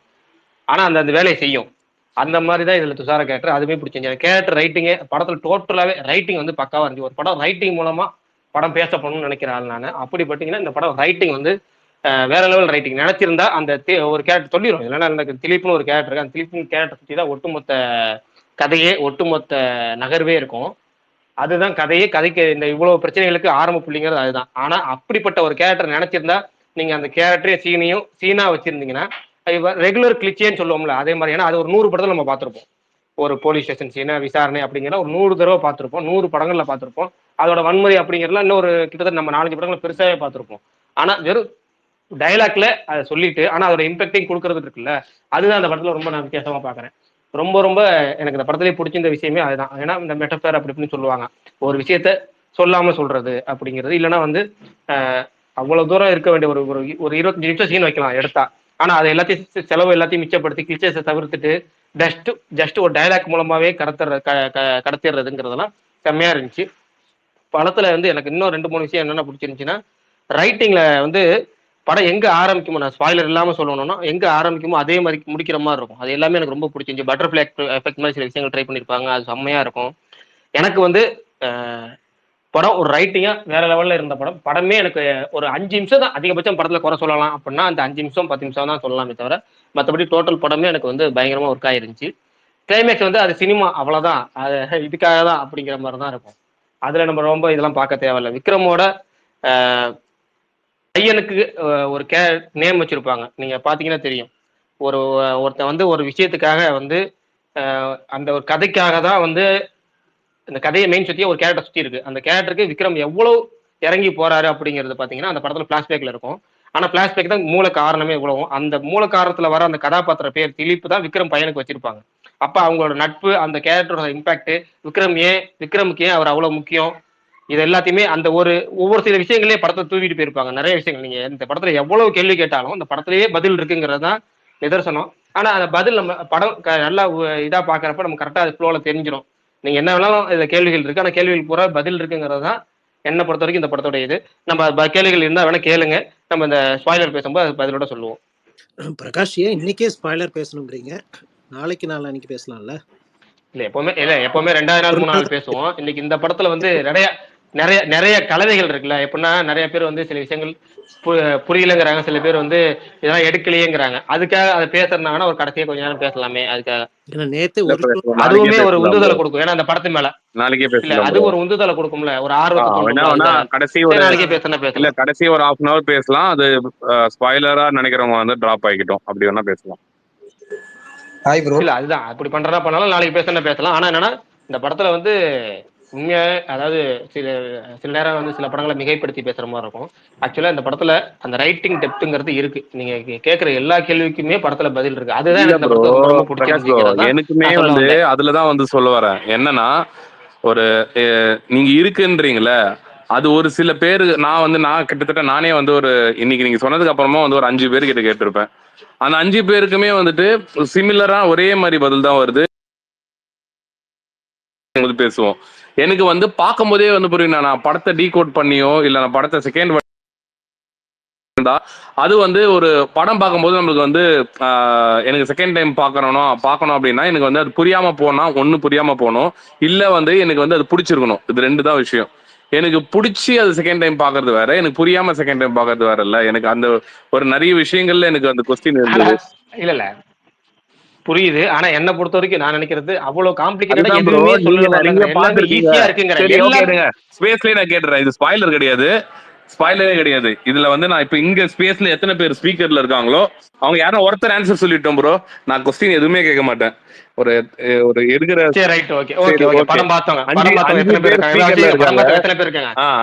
ஆனா அந்த வேலையை செய்யும். அந்த மாதிரி தான் இதுல துஷாரா கேரக்டர். அதுவே பிடிச்சிருந்துச்சு. கேரக்டர் ரைட்டிங்கே படத்துல டோட்டலாவே ரைட்டிங் வந்து பக்காவா இருந்துச்சு. ஒரு படம் ரைட்டிங் மூலமா படம் பேசப்படணும்னு நினைக்கிற ஆள் நான். அப்படி பார்த்தீங்கன்னா இந்த படம் ரைட்டிங் வந்து வேற லெவல் ரைட்டிங். நினைச்சிருந்தா அந்த ஒரு கேரக்டர் சொல்லிடும். இல்லைன்னா எனக்கு திலீப்னு ஒரு கேரக்டர் இருக்கு, அந்த திலீப் கேரக்டர் சுற்றி தான் ஒட்டுமொத்த கதையே ஒட்டுமொத்த நகர்வே இருக்கும். அதுதான் கதைக்கு இந்த இவ்வளவு பிரச்சனைகளுக்கு ஆரம்ப புள்ளிங்கிறது அதுதான். ஆனா அப்படிப்பட்ட ஒரு கேரக்டர் நினைச்சிருந்தா நீங்க அந்த கேரக்டரே சீனா வச்சிருந்தீங்கன்னா ரெகுலர் கிளிச்சேன்னு சொல்லுவோம்ல, அதே மாதிரி. ஏன்னா அது ஒரு 100 படத்தில் நம்ம பார்த்துருப்போம். ஒரு போலீஸ் ஸ்டேஷன் சீனா விசாரணை அப்படிங்கிற ஒரு 100 தடவை பார்த்துருப்போம், 100 படங்கள்ல பார்த்துருப்போம். அதோட வன்முறை அப்படிங்கிறதுலாம் இன்னொரு கிட்டத்தட்ட நம்ம 4-5 படங்களை பெருசாவே பார்த்துருப்போம். ஆனா வெறும் டைலாக்ல அதை சொல்லிட்டு ஆனா அதோட இம்பாக்டிங் கொடுக்கறது இருக்குல்ல, அதுதான் அந்த படத்துல ரொம்ப நான் வித்தியாசமா பாக்குறேன். ரொம்ப ரொம்ப எனக்கு இந்த படத்திலே பிடிச்சிருந்த விஷயமே அதுதான். ஏன்னா இந்த மெட்டஃபேர் அப்படி இப்படின்னு சொல்லுவாங்க, ஒரு விஷயத்த சொல்லாம சொல்றது அப்படிங்கிறது. இல்லைன்னா வந்து அவ்வளவு தூரம் இருக்க வேண்டிய ஒரு 25 நிமிஷம் சீன் வைக்கலாம் எடுத்தா, ஆனா அதை எல்லாத்தையும் செலவு எல்லாத்தையும் மிச்சப்படுத்தி கிளிச்சர்ஸை தவிர்த்துட்டு ஜஸ்ட் ஒரு டைலாக் மூலமாவே கடத்திடுறதுங்கிறதெல்லாம் செம்மையா இருந்துச்சு. படத்துல வந்து எனக்கு இன்னும் 2-3 விஷயம் என்னென்ன பிடிச்சிருந்துச்சுன்னா, ரைட்டிங்ல வந்து படம் எங்க ஆரம்பிக்குமோ, நான் ஸ்பாய்லர் இல்லாம சொல்லணும்னா எங்க ஆரம்பிக்குமோ அதே மாதிரி முடிக்கிற மாதிரி இருக்கும். அது எல்லாமே எனக்கு ரொம்ப பிடிச்சிருந்துச்சு. பட்டர்ஃபிளை எஃபெக்ட் மாதிரி சில விஷயங்கள் ட்ரை பண்ணியிருப்பாங்க, அது செம்மையா இருக்கும். எனக்கு வந்து படம் ஒரு ரைட்டிங்கா வேற லெவல்ல இருந்த படமே எனக்கு ஒரு 5 நிமிஷம் தான் அதிகபட்சம் படத்துல குறை சொல்லலாம். அப்படின்னா அந்த 5 நிமிஷம் 10 நிமிஷம் தான் சொல்லலாமே தவிர மற்றபடி டோட்டல் படமே எனக்கு வந்து பயங்கரமா ஒர்க் ஆயிருந்துச்சு. கிளைமேக்ஸ் வந்து அது சினிமா அவ்வளவுதான், அது இதுக்காக தான் அப்படிங்கிற மாதிரி தான் இருக்கும். அதுல நம்ம ரொம்ப இதெல்லாம் பார்க்க தேவையில்ல. விக்ரமோட பையனுக்கு ஒரு நேம் வச்சிருப்பாங்க, நீங்க பாத்தீங்கன்னா தெரியும். ஒருத்தன் வந்து ஒரு விஷயத்துக்காக வந்து அந்த ஒரு கதைக்காக தான் வந்து இந்த கதையை மெயின் சுத்தியே ஒரு கேரக்டர் சுத்தி இருக்கு. அந்த கேரக்டருக்கு விக்ரம் எவ்வளவு இறங்கி போறாரு அப்படிங்கிறது பாத்தீங்கன்னா அந்த படத்துல பிளாஷ்பேக்ல இருக்கும். ஆனா பிளாஷ்பேக் தான் மூல காரணமே இவ்வளவும். அந்த மூல காரணத்துல வர அந்த கதாபாத்திர பேர் திலீப் தான் விக்ரம் பையனுக்கு வச்சிருப்பாங்க. அப்ப அவங்களோட நட்பு, அந்த கேரக்டரோட இம்பாக்ட், விக்ரமுக்கு ஏன் அவர் அவ்வளவு முக்கியம், இது எல்லாத்தையுமே அந்த ஒவ்வொரு சில விஷயங்களே படத்தை தூவிட்டு போயிருப்பாங்க. நிறைய விஷயங்கள் நீங்க இந்த படத்துல எவ்வளவு கேள்வி கேட்டாலும் இந்த படத்திலேயே பதில் இருக்குங்கிறது தான் நிதர்சனம். ஆனா அந்த பதில் நம்ம படம் நல்லா இதா பாக்குறப்ப நம்ம கரெக்டா அது ஃப்ளோல தெரிஞ்சிடும். நீங்க என்ன வேணாலும் இதுல கேள்விகள் இருக்கு, ஆனா கேள்விகள் பூரா பதில் இருக்குங்கிறது தான் என்னை பொறுத்த வரைக்கும் இந்த படத்தோட இது. நம்ம கேள்விகள் இருந்தா வேணா கேளுங்க, நம்ம இந்த ஸ்பாய்லர் பேசும்போது அது பதிலோட சொல்லுவோம். பிரகாஷ் ஏன் இன்னைக்கே ஸ்பாய்லர் பேசணுங்கிறீங்க? நாளைக்கு பேசலாம்ல? இல்ல எப்பவுமே 2வது நாள் 3 நாள் பேசுவோம். இன்னைக்கு இந்த படத்துல வந்து நிறைய நிறைய நிறைய கலவைகள் இருக்குல்ல. எப்படின்னா நிறைய பேர் வந்து சில விஷயங்கள் புரியலங்கிறாங்க, சில பேர் வந்து இதெல்லாம் எடுக்கலையேங்கிறாங்க. அதுக்காக அதை பேசுறதுனாங்கன்னா ஒரு கடைசியா கொஞ்ச நேரம் பேசலாமே, அதுக்காக அதுவுமே ஒரு உந்துதலை கொடுக்கும். ஏன்னா அந்த படத்து மேல நாளைக்கே இல்ல பேசலாம் அது ஒரு உந்துதலை கொடுக்கும்ல, ஒரு ஆர்வத்தை கடைசி ஒரு நாளைக்கே பேசலாம். கடைசி ஒரு 1/2 hour பேசலாம். அது ஸ்பாயிலரா நினைக்கிறவங்க வந்து டிராப் ஆகிட்டோம், அப்படி வேணா பேசலாம். Hi bro. இல்ல அதுதான் அப்படி பண்றதா பண்ணாலும் நாளைக்கு பேசலாம். ஆனா என்னன்னா இந்த படத்துல வந்து உண்மையா, அதாவது சில நேரம் வந்து சில படங்களை மிகைப்படுத்தி பேசுற மாதிரி இருக்கும். ஆக்சுவலா இந்த படத்துல அந்த ரைட்டிங் டெப்த்ங்கிறது இருக்கு. நீங்க கேட்கிற எல்லா கேள்விக்குமே படத்துல பதில் இருக்கு. அதுதான் எனக்கு இந்த படத்துல ரொம்ப பிடிச்சிருந்துச்சு. எனக்குமே வந்து அதுலதான் வந்து சொல்ல வரேன் என்னன்னா, ஒரு நீங்க இருக்குன்றீங்களே, அது ஒரு சில பேரு நான் கிட்டத்தட்ட நானே வந்து ஒரு இன்னைக்கு நீங்க சொன்னதுக்கு அப்புறமா வந்து ஒரு 5 பேர் கிட்ட கேட்டிருப்பேன். அந்த 5 பேருக்குமே வந்துட்டு சிமிலரா ஒரே மாதிரி பதில் தான் வருது. பேசுவோம். எனக்கு வந்து பார்க்கும் போதே வந்து புரியும், நான் படத்தை டீகோட் பண்ணியோ இல்ல நான் படத்தை செகண்ட் அது வந்து ஒரு படம் பார்க்கும்போது நம்மளுக்கு வந்து எனக்கு செகண்ட் டைம் பார்க்கணும் அப்படின்னா எனக்கு வந்து அது புரியாம போகணும், இல்ல வந்து எனக்கு வந்து அது பிடிச்சிருக்கணும். இது 2 தான் விஷயம். எனக்கு பிடிச்சி அது செகண்ட் டைம் பாக்குறது வேற, எனக்கு புரியாம செகண்ட் டைம் பாக்குறது வேற. இல்ல எனக்கு அந்த ஒரு நிறைய விஷயங்கள்ல எனக்கு அந்த கொஸ்டின் இருந்தது. இல்ல புரியுது. ஆனா என்ன பொறுத்த வரைக்கும் நான் நினைக்கிறது அவ்வளவு காம்ப்ளிகேட்டடா எதுவுமே ஈஸியா இருக்குங்க. ஸ்பேஸ்லயே நான் கேட்டுறேன், இது ஸ்பாயிலர் கிடையாது, ஸ்பாயிலரே கிடையாது. இதுல வந்து நான் இப்ப இங்க ஸ்பேஸ்ல எத்தனை பேர் ஸ்பீக்கர்ல இருக்காங்களோ அவங்க யாரும் ஒருத்தர் ஆன்சர் சொல்லிட்டோம் ப்ரோ. நான் கொஸ்டின் எதுவுமே கேட்க மாட்டேன். ஒரு எடுக்கிற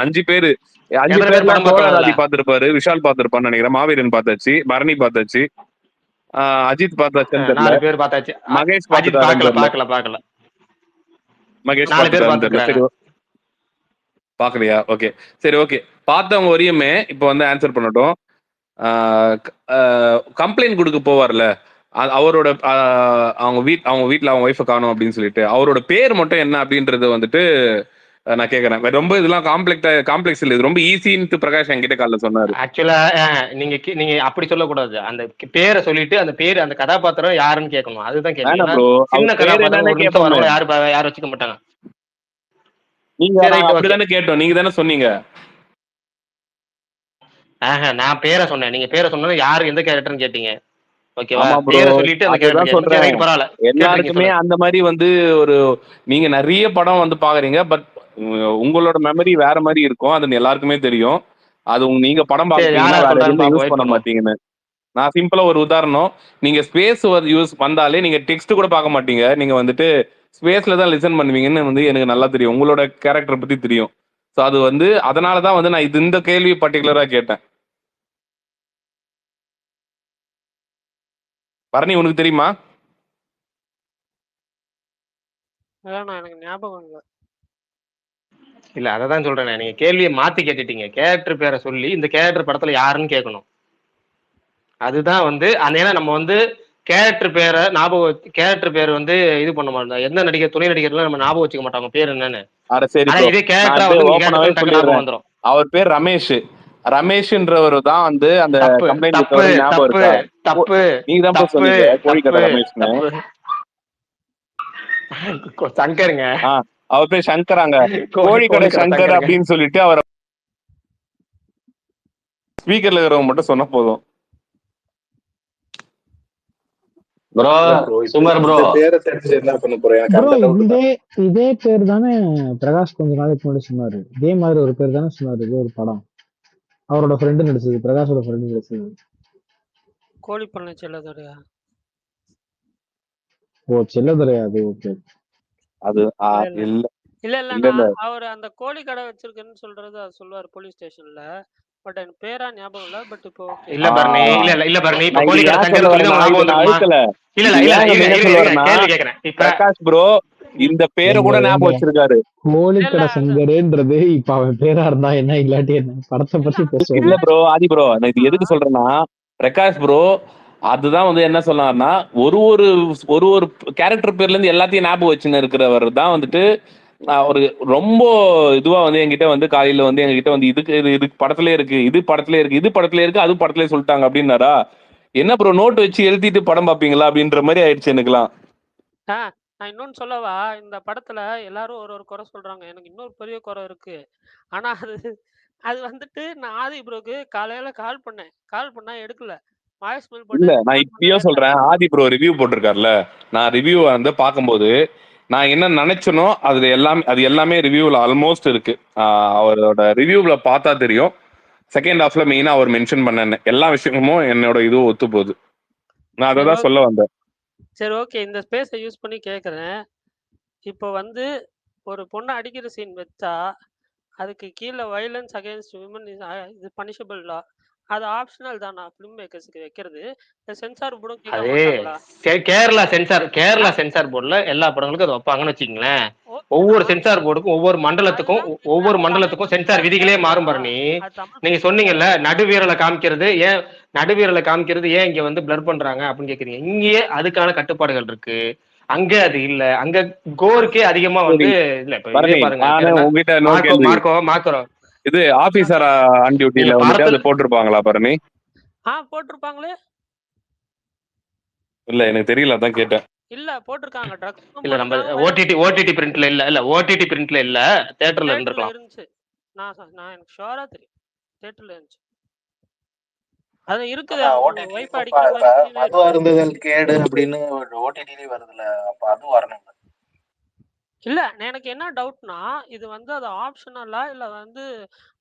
5 பேரு பாத்துருப்பாரு, விஷால் பாத்துருப்பான்னு நினைக்கிறேன், மாவீரன் பார்த்தாச்சு, பரணி பார்த்தாச்சு, அஜித் பார்த்தாச்சுன்னு தெரியல, மகேஷ் மகேஷ் பாக்கலையா? ஓகே சரி, ஓகே. பார்த்தவங்க வரையுமே இப்ப வந்து ஆன்சர் பண்ணட்டும். கம்ப்ளைண்ட் கொடுக்க போவார்ல, அவரோட அவங்க வீட்டுல அவங்க ஒய்ஃபை காணும் அப்படின்னு சொல்லிட்டு அவரோட பேர் மட்டும் என்ன அப்படின்றது வந்துட்டு நான் கேக்குறேன். ரொம்ப இதெல்லாம் காம்ப்ளெக்ஸ் இல்ல, இது ரொம்ப ஈஸின்னு பிரகாஷ் என்கிட்ட காலைல சொன்னாரு. ஆக்சுவலா நீங்க அப்படி சொல்லக்கூடாது. அந்த பேரை சொல்லிட்டு அந்த பேர் அந்த கதாபாத்திரம் யாருன்னு கேட்கணும். அதுதான் கேட்கணும். சின்ன கதாபாத்திரம் யாரும் வச்சுக்க மாட்டாங்க. நீங்க அப்படிதானே கேட்டோம், நீங்க தானே சொன்னீங்க. நான் பேரை சொன்னேன், நீங்க பேரை சொன்னா யாரு எந்த கேரக்டர்னு கேட்டீங்க. ஓகேவா? பேரை சொல்லிட்டு அந்த கேரக்டர் சொல்றேன். பரவாயில்ல, எல்லாருக்குமே அந்த மாதிரி வந்து ஒரு நீங்க நிறைய படம் வந்து பாக்குறீங்க, பட் உங்களோட மெமரி வேற மாதிரி இருக்கும், அது எல்லாருக்குமே தெரியும். அது நீங்க படம் பாக்குறீங்கன்னா வேற எதுவும் யூஸ் பண்ண மாட்டீங்கன்னு. நான் சிம்பிளா ஒரு உதாரணம், நீங்க ஸ்பேஸ் யூஸ் வந்தாலே நீங்க டெக்ஸ்ட் கூட பார்க்க மாட்டீங்க, நீங்க வந்துட்டு ஸ்பேஸ்ல தான் லிசன் பண்ணுவீங்கன்னு வந்து எனக்கு நல்லா தெரியும், உங்களோட கேரக்டர் பத்தி தெரியும். ஸோ அது வந்து அதனாலதான் வந்து நான் இந்த கேள்வி பர்டிகுலரா கேட்டேன். பரணி உனக்கு தெரியுமா? எனக்கு ஞாபகம் இல்ல, அததான் சொல்றேன். நீங்க கேள்வியை மாத்தி கேட்டுட்டீங்க. கேரக்டர் பேரை சொல்லி இந்த கேரக்டர் படத்துல யாருன்னு கேட்கணும். அதுதான் வந்து ஏன்னா நம்ம வந்து கேரக்டர் பேர் வந்து இது பண்ண மாட்டோம். எந்த நடிகர், துணை நடிகர்லாம் நம்ம ஞாபகம் வச்சுக்க மாட்டாங்க பேர் என்னன்னு. இதே கேரக்டர் வந்துடும். அவர் பேர் ரமேஷ். ரமேஷ்ன்றவர் தான் வந்து அந்த சங்கருங்க, அவர் பேர் சங்கராங்க, கோழிக்கடை சங்கர் அப்படின்னு சொல்லிட்டு அவர் ஸ்பீக்கர்ல இருக்கிறவங்க மட்டும் சொன்ன போதும். இதே பேர் தானே பிரகாஷ் கொஞ்ச நாளைக்கு முன்னாடி சொன்னாரு. இதே மாதிரி ஒரு பேர் தானே சொன்னாரு. இதே ஒரு படம் அவரோட ஃப்ரெண்டு நடிச்சது, பிரகாஷோட ஃப்ரெண்டு நடிச்சது. கோழிப்பண்ணை செல்லதுரையா? ஓ செல்லதுரையா? அது ஓகே. அது இல்ல அவர் அந்த கோழி கடை வச்சிருக்கேன்னு சொல்றது அது சொல்லுவாரு போலீஸ் ஸ்டேஷன்ல. பட் எனக்கு பேரா ஞாபகம் இல்ல. பட் இப்போ ஓகே. இல்ல பரணி, இல்ல பரணி, இப்ப நான் இது கோழிக்கடை ஏன் சங்கர் சொல்ல சொல்லி தான் வரேன்னா, ஞாபகம் இதை நான் வந்துருக்குமா? அழுத்தல. இல்ல இது ஏன் நான் என்ன சொல்ல வரேன்னா, கேள்வி கேக்குறேன். இப்ப பிரகாஷ் ப்ரோ இந்த பேரை எங்க கூட ஞாபகம் எங்க வச்சிருக்காரு. கோழிக்கடை அது சங்கரேன்றது இப்ப அவன் பேரா இருந்தா என்ன இல்லாட்டி என்ன படத்தை இல்ல பத்தி அந்த பேசுவாரு. இல்ல ப்ரோ, ஆதி ப்ரோ, நான் இது கேரக்டர் எதுக்கு சொல்றேன்னா, பிரகாஷ் ப்ரோ அதுதான் வந்து என்ன சொன்னார்னா, ஒரு ஒரு ஒரு ஒரு கேரக்டர் பேர்ல இருந்து எல்லாத்தையும் ஞாபகம் வச்சுன்னு இருக்கிறவர் தான் வந்துட்டு ஒரு ரொம்ப இதுவா வந்து என்கிட்ட வந்து காலையில வந்து எங்ககிட்ட வந்து இதுக்கு படத்திலே இருக்கு, இது படத்திலே இருக்கு, இது படத்திலே இருக்கு, அது படத்திலே சொல்லிட்டாங்க அப்படின்னாரா. என்ன ப்ரோ நோட் வச்சு எழுதிட்டு படம் பாப்பீங்களா அப்படின்ற மாதிரி ஆயிடுச்சு எனக்குலாம். நான் இன்னொன்னு சொல்லவா? இந்த படத்துல எல்லாரும் ஒரு ஒரு குறை சொல்றாங்க. எனக்கு இன்னொரு பெரிய குறை இருக்கு. ஆனா அது வந்துட்டு நான் ஆதி ப்ரோக்கு காலையில கால் பண்ணா எடுக்கல. வாய்ஸ் மெயில் இல்ல போட்டேன், நான் ரெக்கார்ட் இப்பயும் பண்ணவே இல்ல. சொல்றேன், ஆதி ப்ரோ ரிவ்யூ போட்டிருக்காருல, நான் ரிவ்யூ வந்து பார்க்கும்போது நான் என்ன நினைச்சனோ அது எல்லாமே ரிவ்யூல ஆல்மோஸ்ட் இருக்கு. அவரோட ரிவ்யூல பார்த்தா தெரியும். செகண்ட் ஹாஃப்ல மெயினா அவர் மென்ஷன் பண்ண எல்லா விஷயமும் என்னோட இதுவும் ஒத்து போகுது. நான் அதை சரி தான் சொல்ல வந்தேன். சரி ஓகே. இந்த ஸ்பேஸை யூஸ் பண்ணி கேட்குறேன். இப்போ வந்து ஒரு பொண்ணை அடிக்கிற சீன் வச்சா அதுக்கு கீழே வயலன்ஸ் அகைன்ஸ்ட் விமன் இது பனிஷபிள் லா. அது ஆப்ஷனல் தானா ஃபிலிம் மேக்கர்ஸ்க்கு வைக்கிறது? சென்சார் போர்டும் கேட்க அது மாட்டாங்களா? கேரளா சென்சார் போர்டுல எல்லா படங்களுக்கும் அது வைப்பாங்கன்னு வச்சுக்கங்களேன். ஓகே ஒவ்வொரு தான். சென்சார் போர்டுக்கும் ஒவ்வொரு மண்டலத்துக்கும் அதுதான் கேட்குறேன். ஒவ்வொரு அது தமிழ் மண்டலத்துக்கும் சென்சார் ஃபிலிம்ல விதிகளே தேவையா? மாறும் பரணி. அது தமிழ் நீங்க ஃபிலிம்ல சொன்னீங்கல்ல தேவையா? நடுவீரலை காமிக்கிறது ஏன் இங்க வந்து பிளர் பண்றாங்க அப்படின்னு கேக்குறீங்க. இங்கேயே அதுக்கான கட்டுப்பாடுகள் இருக்கு. அங்க அது இல்ல. அங்க கோருக்கே அதிகமா சரி வந்து இல்ல. இப்ப இதே பரணி, பாருங்க, பேர் நானு என்ன, உங்ககிட்ட இன்னொரு கேள்வி. மார்க்கோ இது ஆபீசர் ஆன் நீங்க டியூட்டில வந்துட்டு அது படத்துல போட்டிருப்பாங்களா பரணி? போட்டிருப்பாங்களே. இல்ல எனக்கு தெரியல, அதான் கேட்டேன். இல்ல போட்டிருக்காங்க. ட்ரக்ஸும் இல்ல நம்ம போட்டிருக்காங்க. ஓடிடி பிரிண்ட்ல இல்ல ஓடிடி பிரிண்ட்ல இல்ல, தியேட்டர்ல தேட்டர்ல இருந்திருக்கலாம். இருந்துச்சு. நான் எனக்கு ஷுவரா தெரியும். தேட்டர்ல இருந்துச்சு. அது இருக்குது. அதான் அவங்க ஓடிடி ஒய்ஃப் இப்ப அடிக்கிற மாதிரி சீனே மது இருக்கு. அருந்துதல் கேடு அப்படின்னு ஓடிடிலயே வருதுல்ல, அப்ப அதுவும் வரணும். இல்ல எனக்கு என்ன டவுட்னா, இது வந்து அது ஆப்ஷனலா இல்ல வந்து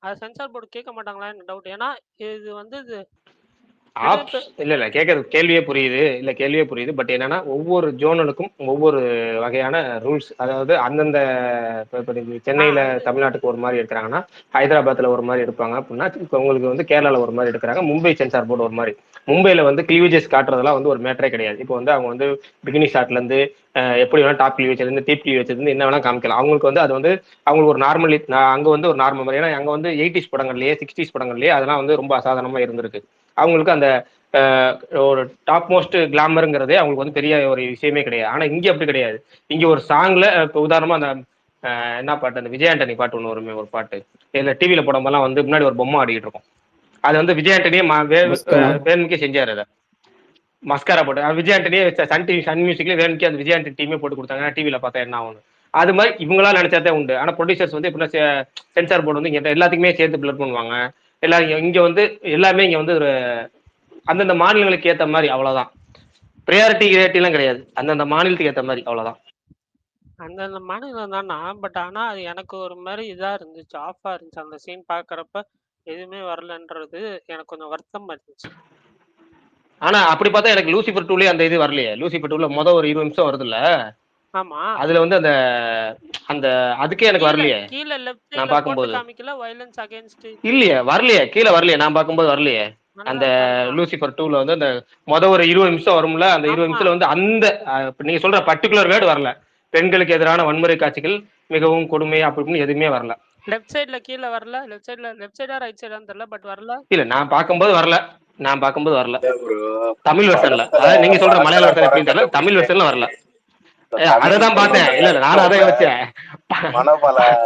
அது சென்சார் போர்டு கேட்க மாட்டாங்களா எனக்கு டவுட். ஏன்னா இது வந்து இது நிறைய பேர் இல்ல கேள்வியே புரியுது. பட் என்னன்னா ஒவ்வொரு ஜோனலுக்கும் ஒவ்வொரு வகையான ரூல்ஸ், அதாவது அந்தந்த இப்ப நீங்க சென்னையில அது தமிழ்நாட்டுக்கு ஒரு மாதிரி எடுக்கிறாங்கன்னா, ஹைதராபாத்ல ஒரு மாதிரி எடுப்பாங்க அப்படின்னா, இப்போ உங்களுக்கு வந்து கேரளால ஒரு மாதிரி எடுக்கிறாங்க, மும்பை சென்சார் போர்டு ஒரு மாதிரி. மும்பைல வந்து கிளீவேஜஸ் காட்டுறதெல்லாம் வந்து ஒரு மேட்டரே கிடையாது. இப்போ வந்து அவங்க வந்து பிகினி ஷாட்ல இருந்து எப்படி வேணா டாப் கிளீவேஜ் இருந்து டீப் கிளீவேஜ் இருந்து என்ன வேணா காமிக்கலாம். அவங்களுக்கு வந்து அது வந்து அவங்களுக்கு ஒரு நார்மல், அங்க வந்து ஒரு நார்மல் மாதிரி. ஏன்னா அங்க வந்து 80s படங்கள்லயே 60s படங்கள்லயே அதெல்லாம் வந்து ரொம்ப அசாதாரணமா இருந்திருக்கு. அவங்களுக்கு அந்த ஒரு டாப் மோஸ்ட் கிளாமருங்கிறதே அவங்களுக்கு வந்து பெரிய ஒரு விஷயமே கிடையாது. ஆனா இங்க அப்படி கிடையாது. இங்க ஒரு சாங்ல இப்போ உதாரணமா அந்த என்ன பாட்டு, அந்த விஜய் ஆண்டனி பாட்டு ஒன்று வருமே, ஒரு பாட்டு இல்ல டிவியில போடும்போதெல்லாம் வந்து முன்னாடி ஒரு பொம்மை ஆடிட்டு இருக்கும். அது வந்து விஜய் ஆண்டனியே வேணுமுக்கே செஞ்சாரு. அதை மஸ்காரா போட்டு விஜய் ஆண்டனியே சன் மியூசிக்ல வேணுமுக்கே அந்த விஜய் ஆண்டனி டீமே போட்டு கொடுத்தாங்க. டிவியில பார்த்தா என்ன ஆகும். அது மாதிரி இவங்களா நினைச்சாதே உண்டு. ஆனா ப்ரொடியூசர்ஸ் வந்து எப்படின்னா சென்சார் போர்டு வந்து இங்க எல்லாத்துக்குமே சேர்த்து பிளர் பண்ணுவாங்க. எல்லாரும் இங்க வந்து எல்லாமே இங்க வந்து ஒரு அந்தந்த மாநிலங்களுக்கு ஏத்த மாதிரி, அவ்வளவுதான். ப்ரையாரிட்டி ரேட்டிலாம் கிடையாது. அந்தந்த மாநிலத்துக்கு ஏத்த மாதிரி, அவ்வளவுதான். அந்தந்த மாநிலம் தானா. பட் ஆனா அது எனக்கு ஒரு மாதிரி இதா இருந்துச்சு, ஆஃபா இருந்துச்சு. அந்த சீன் பாக்குறப்ப எதுவுமே வரலன்றது எனக்கு கொஞ்சம் வருத்தமா இருந்துச்சு. ஆனா அப்படி பார்த்தா எனக்கு லூசிபர் 2லயே அந்த இது வரலையே. லூசிபர் 2ல ஒரு 20 நிமிஷம் வருதுல்ல, ஆமா. அதுல வந்து அந்த அந்த அதுக்கே எனக்கு வரலையே. கீழ லெஃப்ட் நான் சைடுல போட்டு பார்க்கும்போது காமிக்கல வயலன்ஸ் அகைன்ஸ்ட். இல்லையே, வரலையே, கீழே வரலையே, நான் பார்க்கும்போது வரலையே. அந்த லூசிபர் 2ல வந்து அந்த ஒரு 20 நிமிஷம் வரும்ல, அந்த 20 நிமிஷத்துல வந்து அந்த நீங்க சொல்ற பர்டிகுலர் வேர்டு வரல. பெண்களுக்கு எதிரான வன்முறை காட்சிகள் மிகவும் கொடுமை அப்படின்னு எதுவுமே வரல. லெஃப்ட் சைடுல கீழ வரல. லெஃப்ட் சைடா ரைட் சைடான்னு தெரியல. பட் வரல. இல்ல நான் பார்க்கும்போது வரல. தமிழ் வெர்ஷன்ல, அதாவது நீங்க சொல்ற மலையாள வெர்ஷன் எப்படின்னு தெரியல, தமிழ் வெர்ஷன்ல வரல. அததான் பார்த்தேன். இல்ல நானும் அதை வச்சேன்.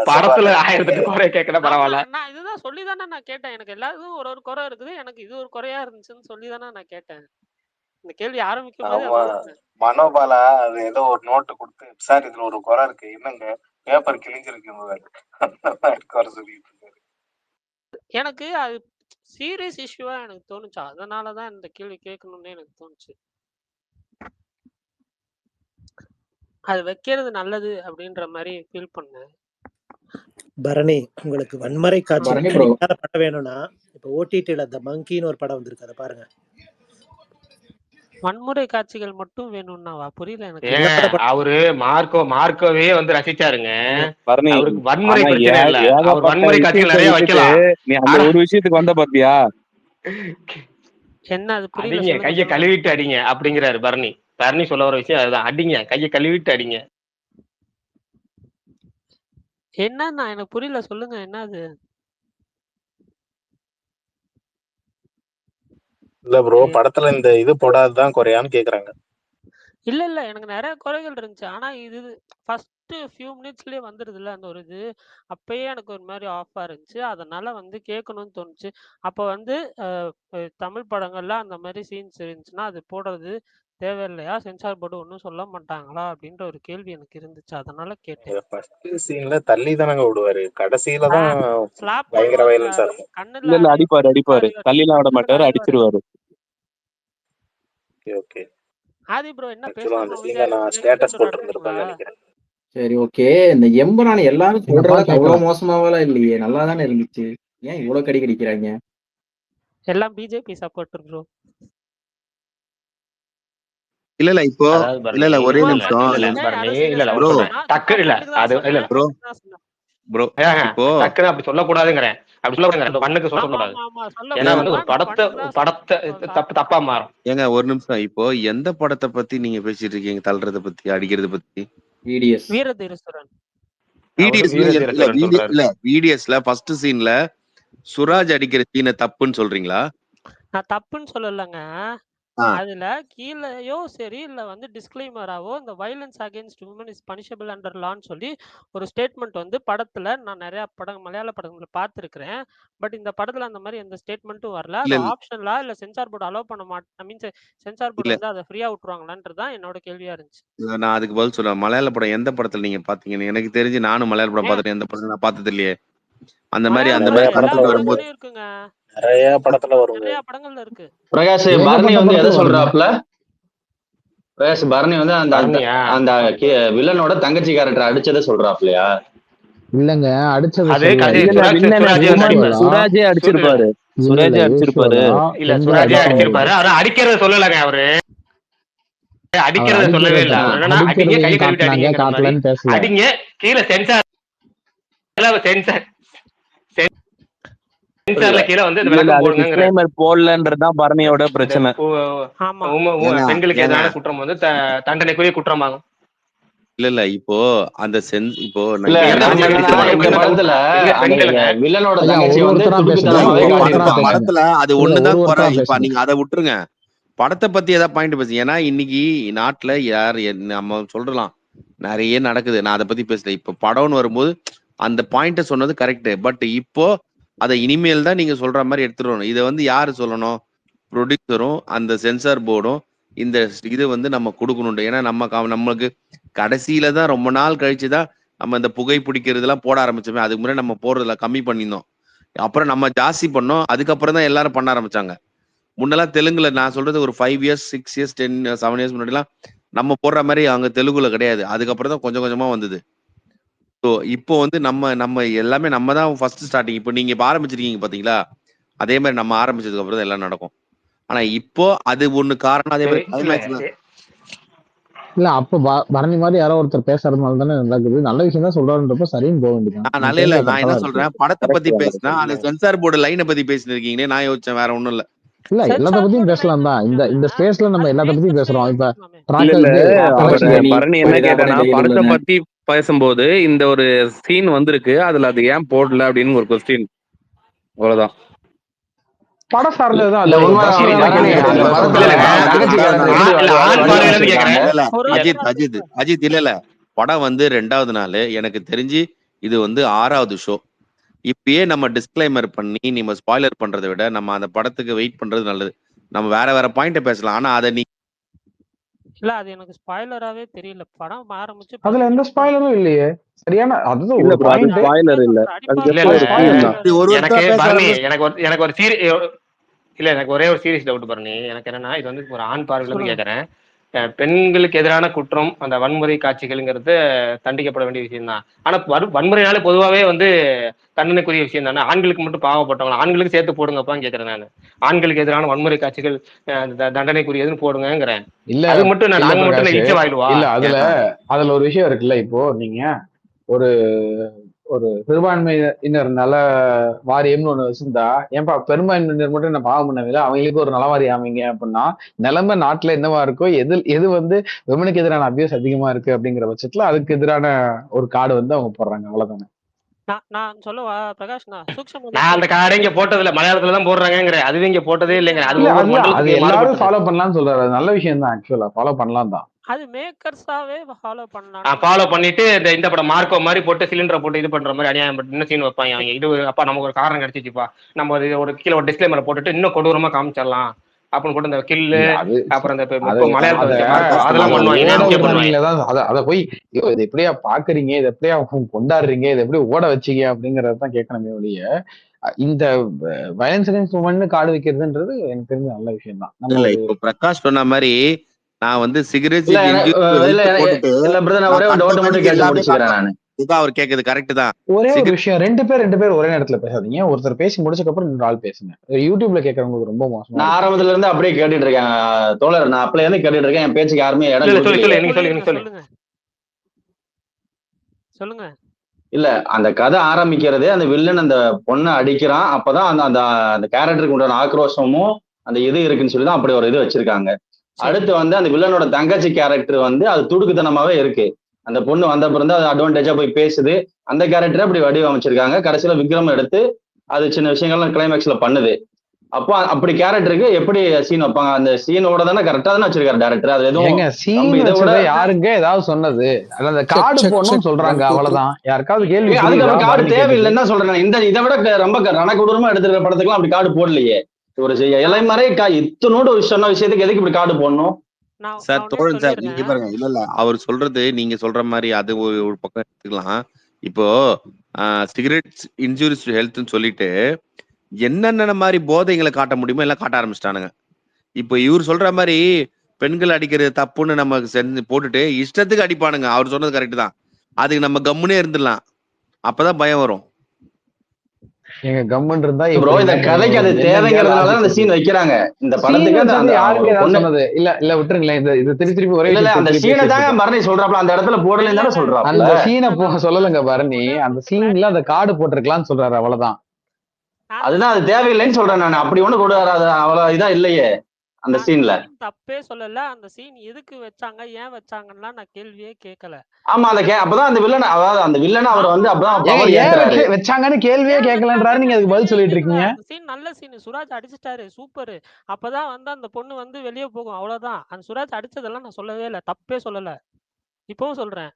படத்துல 1008 குறை கேட்கல, பரவாயில்ல. நான் இதுதான் சொல்லிதானே நான் கேட்டேன். எனக்கு எல்லாரும் ஒரு குறை இருக்குது, எனக்கு இது ஒரு குறையா இருந்துச்சுன்னு சொல்லிதானே நான் கேட்டேன். இந்த கேள்வி ஆரம்பிக்கும் போது மனோபாலா அது ஏதோ ஒரு நோட்டு கொடுத்து, சார் இதுல ஒரு குறை இருக்கு, என்னங்க பேப்பர் கிழிஞ்சிருக்கு சொல்லிட்டு இருக்காரு. எனக்கு அது சீரியஸ் இஷ்யூவா எனக்கு தோணுச்சு. அதனாலதான் இந்த கேள்வி கேட்கணும்னு எனக்கு தோணுச்சு. அது வைக்கிறது நல்லது அப்படின்ற மாதிரி ஃபீல் பண்ணேன். பரணி, உங்களுக்கு வன்முறை காட்சி படம் வேணும்னா இப்ப ஓடிடில த மங்கின்னு ஒரு படம் வந்திருக்கு, அதை பாருங்க. வன்முறை காட்சிகள் மட்டும் வேணும்னாவா? புரியல எனக்கு. ஏங்க அவரு மார்க்கோவே வந்து ரசிச்சாருங்க. பரணி அவருக்கு வன்முறை ஆனா பிரச்சனை இல்ல. அவர் ஏகப்பட்ட வன்முறை காட்சிகள் விஷயத்த நிறைய விட்டுட்டு வைக்கலாம். நீ அந்த ஆனா ஒரு விஷயத்துக்கு வந்த பாத்தியா? என்ன அது புரியல, அடிங்க, சொல்லுங்க கைய சொல்லுங்க. கழுவிட்டு அடிங்க அப்படிங்கிறாரு பரணி. பரணி சொல்ல வர விஷயம் அதுதான். அடிங்க, கைய கழுவிட்டு அடிங்க. என்னன்னா எனக்கு புரியல, சொல்லுங்க என்ன அது? இல்ல ப்ரோ, படத்துல இந்த இது போடாததான் குறையான்னு கேக்குறாங்க. இல்ல இல்ல எனக்கு நிறைய குறைகள் இருந்துச்சு. ஆனா இது ஃபர்ஸ்ட் ஃபியூ மினிட்ஸ்லயே வந்துருதுல்ல அந்த ஒரு இது. அப்பயே எனக்கு ஒரு மாதிரி ஆஃபா இருந்துச்சு. அதனால வந்து கேட்கணும்னு தோணுச்சு. அப்ப வந்து தமிழ் படங்கள்ல அந்த மாதிரி சீன்ஸ் இருந்துச்சுன்னா அது போடுறது தேவையில்லையா? சென்சார் போர்டு ஒன்றும் சொல்ல மாட்டாங்களா? அப்படின்ற ஒரு கேள்வி எனக்கு இருந்துச்சு. அதனால கேட்டேன். ஃபர்ஸ்ட் சீன்ல தள்ளி தானங்க விடுவாரு, கடைசியில தான் ஸ்லாப் பயங்கர பண்ணுவாங்க. வயலன்ஸா இருக்கும். கண்ணுல இல்ல அடிப்பாரு கண்ணுல தள்ளிலாம் விட மாட்டாரு, அடிச்சிருவாரு. ஓகே. ஆதி ப்ரோ என்ன ஆக்சுவலா பேசாம அந்த அமைதியா சீனை நான் இருக்கீங்க? ஸ்டேட்டஸ் கண்டென்ட் போட்டிருந்திருப்பேன்னு நடத்துறீங்களா? நினைக்கிறேன். சரி, ஓகே. இந்த எம்பரான் எல்லாரும் என்னப்பா சொல்றதுக்கு அவ்வளவு கேட்கல? மோசமாவெல்லாம் இல்லையே, நல்லா தானே இருந்துச்சு. ஏன் இவ்வளவு கடி கடிக்கிறாங்க? எல்லாம் பிஜேபி சப்போர்ட்டர் ப்ரோ. இல்ல இப்போ அதாவது பரணி, இல்ல ஒரே இல்ல நிமிஷம் இல்ல இல்ல பரணி, அரசியல இல்ல ஒரு ப்ரோ சொல்றேன். டக்கு இல்ல அது இல்ல ப்ரோ ப்ரோ இப்போ டக்குன்னு அப்படி சொல்லக்கூடாதுங்கிறேன். அப்படி சொல்லக்கூடாது. பண்ணுக்கு ஆமா சொல்லக்கூடாது. ஆமா ஆமா ஏன்னா ஏங்க வந்து ஒரு படத்தை தப்பா மாறும். ஏங்க ஒரு நிமிஷம், இப்போ எந்த படத்தை பத்தி நீங்க பேசிட்டு இருக்கீங்க? தள்ளுறத பத்தி, அடிக்கிறத பத்தி? VDS. வீரதீரசுரன். அவரு வீரதீரசுரன் சொல்றாரு. VDSல ஃபர்ஸ்ட் சீன்ல சுராஜ் அடிக்கிற சீனை தப்புன்னு சொல்றீங்களா? நான் தப்புன்னு சொல்லலைங்க. ஆ. அதுல கீழேயோ சரி இல்ல வந்து டிஸ்க்ளைமராவோ இந்த violence against women is punishable under லான்னு சொல்லி ஒரு ஸ்டேட்மெண்ட் வந்து படத்துல நான் நிறைய மலையாள படங்களை பார்த்துருக்கிறேன். பட் இந்த படத்துல அந்த மாதிரி எந்த ஸ்டேட்மெண்ட்டும் வரல. இல்ல அது ஆப்ஷனலா இல்ல சென்சார் போர்டு அலோவ் பண்ண மாட்டேன், மீன்ஸ் சென்சார் போர்டு இல்ல வந்து அதை ஃப்ரீயா விட்டுருவாங்களான்றதுதான் என்னோட கேள்வியா இருந்துச்சு. நான் அதுக்கு பதில் சொல்றேன். மலையாள படம் எந்த படத்துல நீங்க பாத்தீங்கன்னு எனக்கு தெரிஞ்சு, நானும் மலையாள படம் பார்த்துட்டேன். எந்த படத்துல நான் பார்த்தது இல்லையே. அந்த மாதிரி மலையாள அந்த நிறைய மாதிரி படத்துல எல்லா படத்துல படத்துல வரும்போது படங்கள்லயும் இருக்குங்க. நிறைய படத்துல வருங்க. நிறைய படங்கள்ல இருக்கு. பிரகாஷ் பரணி ஏகப்பட்ட வந்து எதை படத்துல வருங்க. சொல்றாப்ல? பிரகாஷ் பரணி வந்து அந்த பரணியா? அந்த வில்லனோட தங்கச்சி கேரக்டர் அடிச்சதை சொல்றாப்லையா? இல்லங்க, அடிச்சது அது சொல்லல. கதை இல்ல சுராஜ் வில்லனை சுராஜே வந்து அடிப்பாரு. சுராஜே அடிச்சிருப்பாரு. இல்ல சுராஜே அடிச்சிருப்பாரு. யூஸ்வலா இல்ல பெண்கள் சுராஜே அடிக்கும் அடிச்சிருப்பாரு. போது அவரு அடிக்கிறத சொல்லலங்க. அவரு அவர் அடிக்கிறத சொல்லவே இல்ல. அவர் என்னன்னா அடிங்க, கையை அடிக்கிறதையும் கழுவிட்டு காட்டினாங்க, அடிங்கிற மாதிரி காட்டலன்னு பேசல. அடிங்க. கீழே சென்சார்ல கீழே வந்து இந்த இல்ல விளக்கம் அது போடுங்கிற டிஸ்க்ளைமர் போடலன்றதுதான் பரணியோட பிரச்சனை. ஆமா. ஏங்க பெண்களுக்கு ஏங்க எதிரான குற்றம் வந்து தண்டனைக்குரிய குற்றமாகும். இல்ல இப்போ அந்த இப்போ இல்ல இல்ல, நம்ம என்னன்னா இந்த படத்துல அந்த பெண்களுங்க வில்லனோட ஐயா, தங்கச்சி ஒரு வந்து ஒருத்தரா பேசுங்க. துடுக்குத்தனமாவே ஒரு ஒருத்தரா காட்டியிருப்பாங்க. பேசுங்க. படத்துல அது இல்ல, ஒண்ணுதான் ஒரு குறை. ஒருத்தரா இப்ப பேசுங்க. நீங்க அதை விட்டுருங்க. படத்தை பத்தி ஏதாவது பாயிண்ட் பேசுங்க. ஏன்னா இன்னைக்கு நாட்டுல நம்ம சொல்றலாம் நிறைய நடக்குது. நான் அதை பத்தி பேசல. இப்ப படம்னு வரும்போது அந்த பாயிண்ட சொன்னது கரெக்ட். பட் இப்போ அதை இனிமேல் தான் நீங்க சொல்ற மாதிரி எடுத்துட்டு வரணும். இதை வந்து யாரு சொல்லணும்? ப்ரொடியூசரும் அந்த சென்சார் போர்டும் இந்த இது வந்து நம்ம கொடுக்கணும். ஏன்னா நம்மளுக்கு கடைசியில தான், ரொம்ப நாள் கழிச்சு தான் நம்ம இந்த புகை பிடிக்கிறதுலாம் போட ஆரம்பிச்சோமே. அதுக்கு முன்னாடி நம்ம போடுறதுல கம்மி பண்ணியிருந்தோம். அப்புறம் நம்ம ஜாஸ்தி பண்ணோம். அதுக்கப்புறம் தான் எல்லாரும் பண்ண ஆரம்பிச்சாங்க. முன்னெல்லாம் தெலுங்குல, நான் சொல்றது ஒரு 5 இயர்ஸ் 6 இயர்ஸ் 10 7 இயர்ஸ் முன்னாடிலாம் நம்ம போடுற மாதிரி அங்க தெலுங்குல கிடையாது. அதுக்கப்புறம் தான் கொஞ்சம் கொஞ்சமா வந்தது. ஸோ இப்போ வந்து நம்ம எல்லாமே நம்ம தான் ஃபர்ஸ்ட் ஸ்டார்டிங். இப்போ நீங்க இப்ப ஆரம்பிச்சிருக்கீங்க பாத்தீங்களா? அதே மாதிரி நம்ம ஆரம்பிச்சதுக்கு அப்புறம் தான் எல்லாம் நடக்கும். ஆனா இப்போ அது ஒண்ணு காரணம். அதே மாதிரி கிளைமேக்ஸ்ல இல்ல, அப்ப பரணி மாதிரி யாரோ ஒருத்தர் பேசுறதுனால தானே நடக்குது. நல்ல விஷயம் தான் சொல்றாருன்றப்ப சரின்னு போக வேண்டியதான். நான் நல்ல இல்ல. நான் என்ன சொல்றேன், படத்தை பத்தி பேசினா அந்த சென்சார் போர்டு லைனை பத்தி பேசிருக்கீங்களே, நான் யோசிச்சேன், வேற ஒண்ணும் இல்ல. இல்ல, எல்லாத்த பத்தியும் பேசலாம் தான். இந்த ஸ்பேஸ்ல நம்ம எல்லாத்த பத்தியும் பேசுறோம். இப்ப பரணி என்ன கேட்டானா, படத்தை பத்தி பேசும்போது இந்த ஒரு சீன் வந்திருக்கு, அதுல அது ஏன் போடல அப்படின்னு ஒரு கொஸ்டின். அவ்வளவுதான். படம் சார்ந்ததுதான். அஜித் இல்ல படம் வந்து 2வது நாள் எனக்கு தெரிஞ்சு இது வந்து 6வது ஷோ. இப்பயே நம்ம டிஸ்க்ளைமர் பண்ணி நம்ம ஸ்பாய்லர் பண்றதை விட நம்ம அந்த படத்துக்கு வெயிட் பண்றது நல்லது. நம்ம வேற பாயிண்ட பேசலாம். ஆனா அதை நீ இல்ல அது எனக்கு ஸ்பாயிலராவே தெரியல. படம் ஆரம்பிச்சு அதுல எந்த ஸ்பாயிலரும் இல்லையே. சரியான அதுதான் இல்ல ஒரு ப்ரோ, அது பாயிண்ட். ஸ்பாயிலர் இல்ல. எனக்கு ஒரு சீரியஸ் இல்ல, எனக்கு ஒரே ஒரு சீரியஸ் டவுட் பரணி. எனக்கு என்னன்னா, இது வந்து ஒரு ஆண் பார்வையில இருந்து கேட்கறேன். பெண்களுக்கு எதிரான குற்றம் அந்த வன்முறை காட்சிகள்ங்கிறது தண்டிக்கப்பட வேண்டிய விஷயம் தான். ஆனா வன்முறைனாலே பொதுவாகவே வந்து தண்டனைக்குரிய விஷயம் தானே. ஆண்களுக்கு மட்டும் பாவப்பட்டவங்க ஆண்களுக்கு சேர்த்து போடுங்கப்பான்னு கேட்கறேன் நான். ஆண்களுக்கு எதிரான வன்முறை காட்சிகள் தண்டனைக்குரியதுன்னு போடுங்கிறேன். இல்ல அது மட்டும் இல்ல நாங்க மட்டும் பிரகாஷ், ஈச்சவாயிடுவா? இல்ல அதுல ஒரு விஷயம் இருக்குல்ல. இப்போ நீங்க ஒரு ஒரு சிறுபான்மையினர் நல வாரியம்னு ஒண்ணு வச்சிருந்தா, ஏன்பா பெரும்பான்மையினர் மட்டும் என்ன பாவம் பண்ணவில்லை, அவங்களுக்கு ஒரு நலவாரி அமைங்க அப்படின்னா நிலைமை நாட்டுல என்னவா இருக்கோ, எது வந்து விமனுக்கு எதிரான அபியூஸ் அதிகமா இருக்கு அப்படிங்கிற பட்சத்துல அதுக்கு எதிரான ஒரு கார்டு வந்து அவங்க போடுறாங்க. அவ்வளவுதானே. நான் சொல்லவா பிரகாஷ்? நான் அந்த கார்டை இங்க போட்டதில்ல, மலையாளத்துல தான் போடுறாங்கிறேன். அதுவே இங்க போட்டதே இல்லைங்க. அது இல்ல ஒவ்வொரு அது மண்டலத்துக்கு எல்லாரும் மாறுபட்டது. ஃபாலோ பண்ணலாம்னு சொல்றாரு. அது நல்ல விஷயம் தான். ஆக்சுவலா ஃபாலோ பண்ணலாம் தான். அது மேக்கர்ஸாவே ஃபாலோ பண்ணலாம். ஃபாலோ பண்ணிட்டு இந்த படம் மார்க்கோ மாதிரி போட்டு சிலிண்டரை போட்டு இது பண்ற மாதிரி அநியாயம் பட்டு இன்னும் சீன் வைப்பாங்க அவங்க. இது அப்பா நமக்கு ஒரு காரணம் கிடைச்சிச்சுப்பா, நம்ம ஒரு கீழே ஒரு டிஸ்க்ளைமரை போட்டுட்டு இன்னும் கொடூரமா காமிச்சிடலாம் அப்படின்னு போட்டு இந்த கில்லு அப்புறம் இந்த மலையாளத்துல அதெல்லாம் பண்ணுவாங்க. அத போய் இது எப்படியா பாக்குறீங்க, இது எப்படியா கொண்டாடுறீங்க, இது எப்படி ஓட வச்சீங்க அப்படிங்கறதான் கேட்கணுமே ஒழிய இந்த வயலன்ஸ் அகைன்ஸ்ட் உமன் கார்டு வைக்கிறதுன்றது எனக்கு தெரிஞ்ச நல்ல விஷயம் தான். இல்ல இப்போ பிரகாஷ் சொன்ன மாதிரி நான் வந்து சிகரெட் அவர் கேக்குது கரெக்ட் தான். ஒரே ஒரு விஷயம், ரெண்டு பேர் ஒரே நேரத்துல பேசாதீங்க. ஒருத்தர் பேசி முடிச்சதுக்கு அப்புறம் இன்னொரு ஆள் பேசுங்க. யூடியூப்ல கேட்கறவங்களுக்கு ரொம்ப மோசம். நான் ஆரம்பத்துல இருந்து அப்படியே கேட்டுட்டு இருக்கேன் தோழர். நான் அப்பல இருந்து கேட்டுட்டு இருக்கேன். என் பேச்சுக்கு யாருமே சொல்லுங்க. இல்ல அந்த கதை ஆரம்பிக்கிறதே அந்த வில்லன் அந்த பொண்ணை அடிக்கிறான். அப்பதான் அந்த கேரக்டருக்கு உண்டான ஆக்ரோஷமும் அந்த இது இருக்குன்னு சொல்லிதான் அப்படி ஒரு இது வச்சிருக்காங்க. அடுத்து வந்து அந்த வில்லனோட தங்கச்சி கேரக்டர் வந்து அது துடுக்குத்தனமாவே இருக்கு. அந்த பொண்ணு வந்த பிறந்து அது அட்வான்டேஜா போய் பேசுது. அந்த கேரக்டரை அப்படி வடிவமைச்சிருக்காங்க. கடைசியில விக்ரம் எடுத்து அது சின்ன விஷயங்கள்லாம் கிளைமேக்ஸ்ல பண்ணுது. அப்போ அப்படி கேரக்டருக்கு எப்படி சீன் வைப்பாங்க? அந்த சீனோட தானே கரெக்டா தானே வச்சிருக்காரு டேரக்டர். அது எதுவும் இதை விட யாருங்க ஏதாவது சொன்னது அந்த கார்டு போடணும்னு சொல்றாங்க, அவ்வளவுதான். யாருக்காவது கேள்வி அதுக்கு கார்டு தேவையில்லைன்னு சொல்றேன். இந்த விட ரொம்ப ரணக்கொடூரமா எடுத்துக்கிற படத்துக்குலாம் அப்படி கார்டு போடலையே. ஒரு இலைமறை இத்தனோட ஒரு சொன்ன விஷயத்துக்கு எதுக்கு இப்படி கார்டு போடணும்? சார் தோழன் சார் இங்க பாருங்க. இல்ல அவர் சொல்றது நீங்க சொல்ற மாதிரி அது ஒரு பக்கம் எடுத்துக்கலாம். இப்போ சிகரெட் இன்ஜூரிஸ் டு ஹெல்த்னு சொல்லிட்டு என்னென்ன மாதிரி போதைகளை காட்ட முடியுமோ எல்லாம் காட்ட ஆரம்பிச்சிட்டானுங்க. இப்போ இவர் சொல்ற மாதிரி பெண்கள் அடிக்கிறது தப்புன்னு நம்ம செஞ்சு போட்டுட்டு இஷ்டத்துக்கு அடிப்பானுங்க. அவர் சொன்னது கரெக்ட் தான். அதுக்கு நம்ம கம்முனே இருந்துடலாம், அப்பதான் பயம் வரும். எங்க கம்மன் இருந்தா ப்ரோ இந்த கதைக்கு அது தேவைங்கிறதுனால அந்த சீன் வைக்கிறாங்க. இந்த படத்துக்கு யாருங்க சொன்னது இல்ல விட்டுருங்களேன். இது திருப்பி ஒரே அந்த சீனை தாங்க பரணி சொல்றாப்ல, அந்த இடத்துல போடலன்னு தானே சொல்றாங்க. அந்த சீனை சொல்லலங்க பரணி, அந்த சீன்ல அந்த கார்டு போட்டிருக்கலாம்னு சொல்றாரு, அவ்வளவுதான். அதுதான் அது தேவையில்லைன்னு சொல்றேன் நான். அப்படி ஒண்ணு கூட வராது, அவ்வளவு இதா இல்லையே அந்த சீன்ல. தப்பே சொல்லல. அந்த சீன் எதுக்கு வச்சாங்க, ஏன் வச்சாங்கன்னா நான் கேள்வியே கேட்கல. ஆமா அப்பதான் அந்த வில்லன், அதாவது அந்த வில்லன் அவர் வந்து அப்பதான் ஏன் வச்சாங்கன்னு கேள்வியே கேட்கலன்றாரு. நீங்க அதுக்கு பதில் சொல்லிட்டு இருக்கீங்க. சீன் நல்ல சீன், சுராஜ் அடிச்சிட்டாரு, சூப்பர். அப்பதான் வந்து அந்த பொண்ணு வந்து வெளியே போகும், அவ்வளவுதான். அந்த சுராஜ் அடிச்சதெல்லாம் நான் சொல்லவே இல்லை, தப்பே சொல்லல. இப்பவும் சொல்றேன்,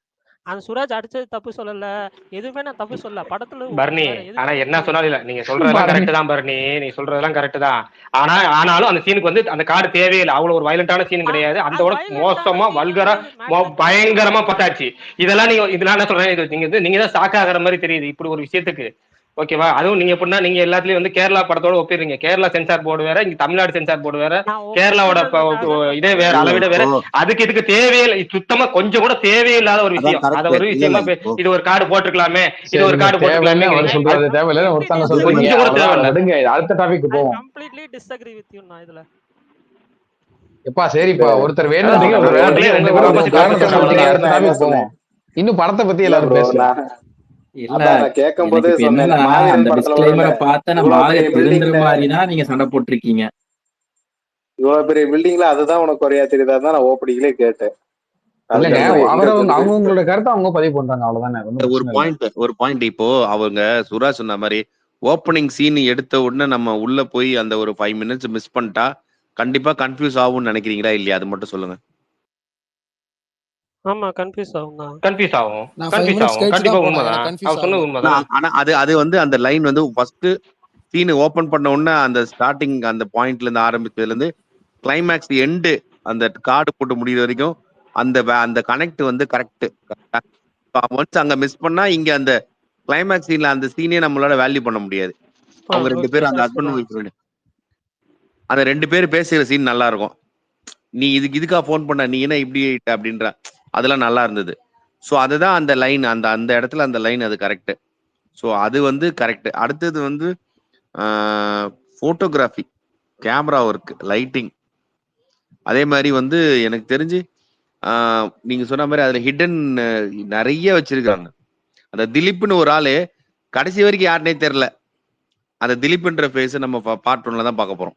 அந்த சுராஜ் அடிச்சது தப்பு சொல்லல, எதுவுமே நான் தப்பு சொல்லல படத்துல. பர்னி ஆனா என்ன சொன்னாலும் இல்ல, நீங்க சொல்றதெல்லாம் கரெக்ட் தான் பர்னி, நீ சொல்றதெல்லாம் கரெக்ட் தான். ஆனாலும் அந்த சீனுக்கு வந்து அந்த கார்டு தேவையில்லை. அவ்வளவு ஒரு வயலண்டான சீன் கிடையாது. அந்த மோசமா வல்கரா பயங்கரமா பட்டாச்சு. இதெல்லாம் என்ன சொல்றேன், நீங்க தான் ஷாக் ஆகிற மாதிரி தெரியுது இப்படி ஒரு விஷயத்துக்கு. ஓகேவா? அதுவும் நீங்க எப்படின்னா நீங்க எல்லாத்துலயும் வந்து கேரளா படத்தோட ஒப்பிடுறீங்க. கேரளா சென்சார் போர்டு வேற, இங்க தமிழ்நாடு சென்சார் போர்டு வேற, கேரளாவோட இதே வேற, அளவிட வேற. அதுக்கு இதுக்கு தேவையில்லை, சுத்தமா கொஞ்சம் கூட தேவையில்லாத ஒரு விஷயம். அத ஒரு விஷயமா இது ஒரு கார்டு போட்டுக்கலாமே, இது ஒரு கார்டு போட்டுக்கலாமே சொல்றது தேவையில்லை. ஒருத்தங்க சொல்றீங்க கொஞ்சம் கூட தேவையில்லை. அடுத்த டாபிக் போவோம். கம்ப்ளீட்லி டிஸ்அக்ரி வித் யூ நான் இதுல. எப்பா சரிப்பா, ஒருத்தர் வேணும். இன்னும் படத்தை பத்தி எல்லாரும் பேசலாம். கேட்கும் போதே நீங்க சண்டை போட்டிருக்கீங்க. இவ்வளவு பெரிய பில்டிங்ல அதுதான் உனக்கு குறையா தெரியுதா தான் நான் ஓப்படிங்களே கேட்டேன். அவங்களோட கருத்தை அவங்க பதிவு பண்றாங்க, அவ்வளவுதானே. ஒரு பாயிண்ட் இப்போ அவங்க சுராஜ் சொன்ன மாதிரி ஓப்பனிங் சீன் எடுத்த உடனே நம்ம உள்ள போய் அந்த ஒரு 5 minutes மிஸ் பண்ணிட்டா கண்டிப்பா கன்ஃபியூஸ் ஆகும்னு நினைக்கிறீங்களா இல்லையா? அது மட்டும் சொல்லுங்க. ஆமா கன்ஃபியூஸ் ஆகும். கண்டிப்பா உண்மைதான். அவர் சொன்னது உண்மைதான். ஆனா அது வந்து அந்த லைன் வந்து ஃபர்ஸ்ட் சீன் ஓபன் பண்ண உடனே அந்த ஸ்டார்டிங் அந்த பாயிண்ட்ல இருந்து ஆரம்பிச்சதுல இருந்து கிளைமேக்ஸ் எண்டு அந்த கார்டு போட்டு முடிகிற வரைக்கும் அந்த கனெக்ட் வந்து கரெக்ட். ஒன்ஸ் அங்க மிஸ் பண்ணா இங்க அந்த கிளைமேக்ஸ் சீன்ல அந்த சீனே நம்மளால வேல்யூ பண்ண முடியாது. அவங்க 2 பேரும் அந்த ஹஸ்பண்ட் ஒய்ஃப் அந்த 2 பேரும் பேசுகிற சீன் நல்லா இருக்கும். நீ இதுக்கா ஃபோன் பண்ண, நீ என்ன இப்படி அப்படின்ற அதெல்லாம் நல்லா இருந்தது. ஸோ அதுதான் அந்த லைன், அந்த அந்த இடத்துல அந்த லைன் அது கரெக்ட். ஸோ அது வந்து கரெக்ட். அடுத்தது வந்து ஃபோட்டோகிராஃபி, கேமரா ஒர்க், லைட்டிங், அதே மாதிரி வந்து எனக்கு தெரிஞ்சு நீங்க சொன்ன மாதிரி அதுல ஹிடன் நிறைய வச்சிருக்காங்க. அந்த திலீப்னு ஒரு ஆளு கடைசி வரைக்கும் யாருனே தெரியல. அந்த திலீப்ன்ற ஃபேஸ் நம்ம பார்ட் 1ல தான் பார்க்க போறோம்.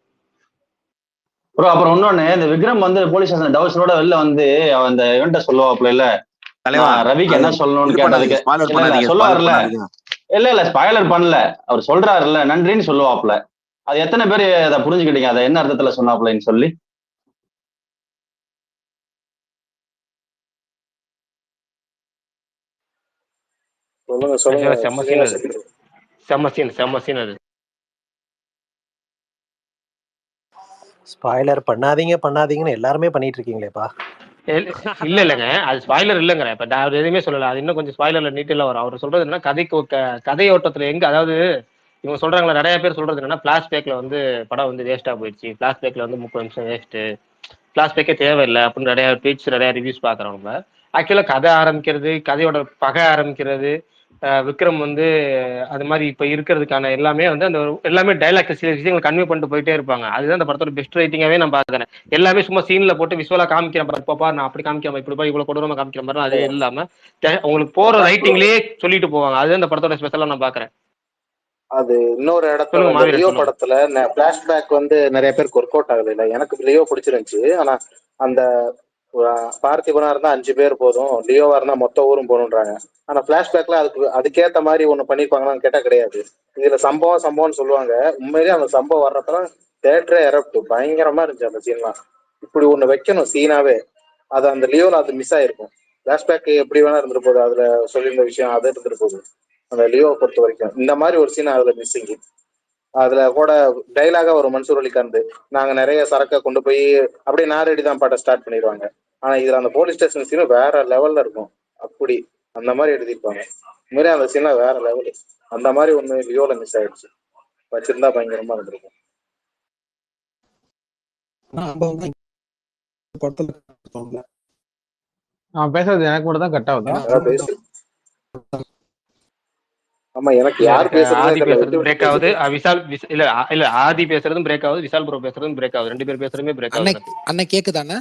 ப்ரோ அப்புறம் இன்னொன்னு, இந்த விக்ரம் வந்து போலீஸ் ஸ்டேஷன் டவுசரோட வெளில வந்து அவன் இந்த இவன்ட்ட சொல்லுவாப்புல, இல்ல தலைவா ரவிக்கு என்ன சொல்லணும்னு கேட்டதுக்கு இல்ல சொல்லுவாருல்ல, இல்ல ஸ்பாய்லர் பண்ணல, அவர் சொல்றாருல்ல நன்றின்னு சொல்லுவாப்புல. அது எத்தனை பேர் அதை புரிஞ்சுக்கிட்டீங்க? அதை என்ன அர்த்தத்துல சொன்னாப்புலன்னு சொல்லி? சொல்லுங்க. செம்ம சீன் அது. ஸ்பாய்லர் பண்ணாதீங்கன்னு எல்லாருமே பண்ணிட்டு இருக்கீங்களேப்பா. இல்லைங்க, அது ஸ்பாய்லர் இல்லைங்க. இப்ப நான் எதுவுமே சொல்லல. அது இன்னும் கொஞ்சம் ஸ்பாய்லர்ல நீட்டில் வரும். அவர் சொல்றது என்ன, கதையோட்டத்துல எங்க, அதாவது இவங்க சொல்றாங்களா, நிறைய பேர் சொல்றது என்னன்னா பிளாஷ்பேக்ல வந்து படம் வந்து வேஸ்டா போயிடுச்சு, பிளாஷ்பேக்ல வந்து 30 நிமிஷம் வேஸ்ட், பிளாஷ்பேக்கே தேவையில்லை அப்படின்னு நிறைய ட்வீட்ஸ், நிறைய ரிவ்யூஸ் பாக்குறவங்க. ஆக்சுவலா கதை ஆரம்பிக்கிறது, கதையோட பகை ஆரம்பிக்கிறது, விக்ரம் வந்து அது மாதிரி இப்ப இருக்கிறதுக்கான எல்லாமே வந்து அந்த எல்லாமே டைலாக் சில விஷயங்கள் கன்வே பண்ணிட்டு போயிட்டே இருப்பாங்க. அதுதான் அந்த படத்தோட பெஸ்ட் ரைட்டிங்காவே நான் பாக்குறேன். எல்லாமே சும்மா சீன்ல போட்டு விஷுவலா காமிக்கிறேன், பாப்பா நான் அப்படி காமிக்காம இப்படி போய் இவ்வளவு கொடூரமா காமிக்கிற மாதிரி அது இல்லாம உங்களுக்கு போற ரைட்டிங்லயே சொல்லிட்டு போவாங்க. அதுதான் அந்த படத்தோட ஸ்பெஷலா நான் பாக்குறேன். அது இன்னொரு இடத்துல லியோ படத்துல பிளாஷ்பேக் வந்து நிறைய பேருக்கு ஒர்க் அவுட் ஆகுது. இல்ல எனக்கு லியோ பிடிச்சிருந்துச்சு. ஆனா அந்த பார்த்திபனா இருந்தா 5 பேர் போதும், லியோவா இருந்தா மொத்த ஊரும் போகணுன்றாங்க. ஆனா பிளாஷ்பேக்ல அதுக்கேத்த மாதிரி ஒண்ணு பண்ணிருப்பாங்களான்னு கேட்டா கிடையாது. இதுல சம்பவம்னு சொல்லுவாங்க. உண்மையிலேயே அந்த சம்பவம் வர்றப்பதான் தேட்டரே எரப்ட் பயங்கரமா இருந்துச்சு அந்த சீன்லாம். இப்படி ஒண்ணு வைக்கணும் சீனாவே. அது அந்த லியோல அது மிஸ் ஆயிருக்கும். பிளாஷ்பேக் எப்படி வேணா இருந்துட்டு போகுது, அதுல சொல்லியிருந்த விஷயம் அது இருந்துட்டு போகுது. அந்த லியோவை பொறுத்த வரைக்கும் இந்த மாதிரி ஒரு சீன் அதுல மிஸ்ஸிங். அதுல கூட டைலாகா ஒரு மன்சூர் அலிகான், நாங்க நிறைய சரக்கை கொண்டு போய் அப்படியே நாரடி தான் பாட்ட ஸ்டார்ட் பண்ணிடுவாங்க. ஆனா இதுல அந்த போலீஸ் ஸ்டேஷன் சீனும் வேற லெவல்ல இருக்கும். அப்படி அந்த மாதிரி எழுதியிருப்பாங்க. உண்மையிலே அந்த சீன்லாம் வேற லெவலு. அந்த மாதிரி ஒண்ணு லியோல மிஸ் ஆயிடுச்சு. வச்சிருந்தா பயங்கரமா இருந்திருக்கும். நான் பேசுறது எனக்கு மட்டும் தான் கட் ஆகுதா? ஆமா, எனக்கு யார் ஆதி பேசுறது பிரேக் ஆகுது, விஷால் இல்ல ஆதி பேசுறதும் பிரேக் ஆகுது, விஷால் ப்ரோ பேசுறதும் பிரேக் ஆகுது. 2 பேர் பேசுறதுமே பிரேக் ஆகுது. அண்ணா கேக்குதானே?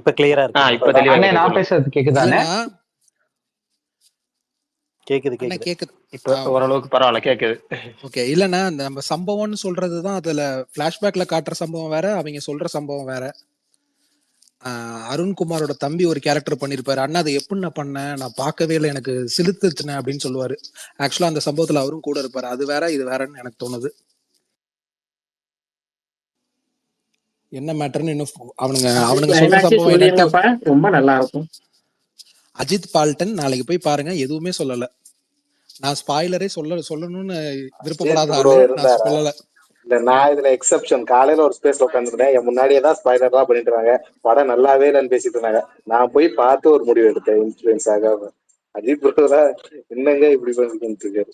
இப்ப கிளியரா இருக்கு. இப்ப தெளிவா அண்ணே நான் பேசுறது கேக்குதானே? கேக்குது. இப்ப ஓரளவுக்கு பரவாயில்ல, கேக்குது. ஓகே. இல்லன்னா நம்ம சம்பவம்னு சொல்றதுதான் அதுல பிளாஷ்பேக்ல காட்டுற சம்பவம் வேற, அவங்க சொல்ற சம்பவம் வேற. அருண்குமாரோட தம்பி ஒரு கேரக்டர் பண்ணிருப்பாரு. அண்ணா அதை எப்படி நான் பண்ணேன், நான் பார்க்கவே இல்லை, எனக்கு சிலுத்துச்சுனேன் அப்படின்னு சொல்லுவாரு. ஆக்சுவலா அந்த சம்பவத்துல அவரும் கூட இருப்பாரு. அது வேற இது வேறன்னு எனக்கு தோணுது. என்ன மேட்டர்னு இன்னும் அவனுங்க சொல்ற சம்பவம் எனக்கு ரொம்ப நல்லா இருக்கும். அஜித் பால்டன் நாளைக்கு போய் பாருங்க, எதுவுமே சொல்லல. நான் ஸ்பாய்லரே சொல்லணும்னு விருப்பப்படாத ஆளு, நான் சொல்லல. இல்ல, நான் இதுல எக்ஸப்ஷன். காலையில ஒரு ஸ்பேஸ்ல உட்காந்துருந்தேன், என் முன்னாடியே தான் ஸ்பாய்லர் தான் பண்ணிட்டு இருந்தாங்க, படம் நல்லாவே இல்லைன்னு பேசிட்டு இருந்தாங்க. நான் போய் பார்த்து ஒரு முடிவு எடுத்தேன், இன்ஃபுளுன்ஸ் ஆகாம. அஜித் ப்ரோ என்னங்க இப்படி பண்ணிட்டு இருக்காரு.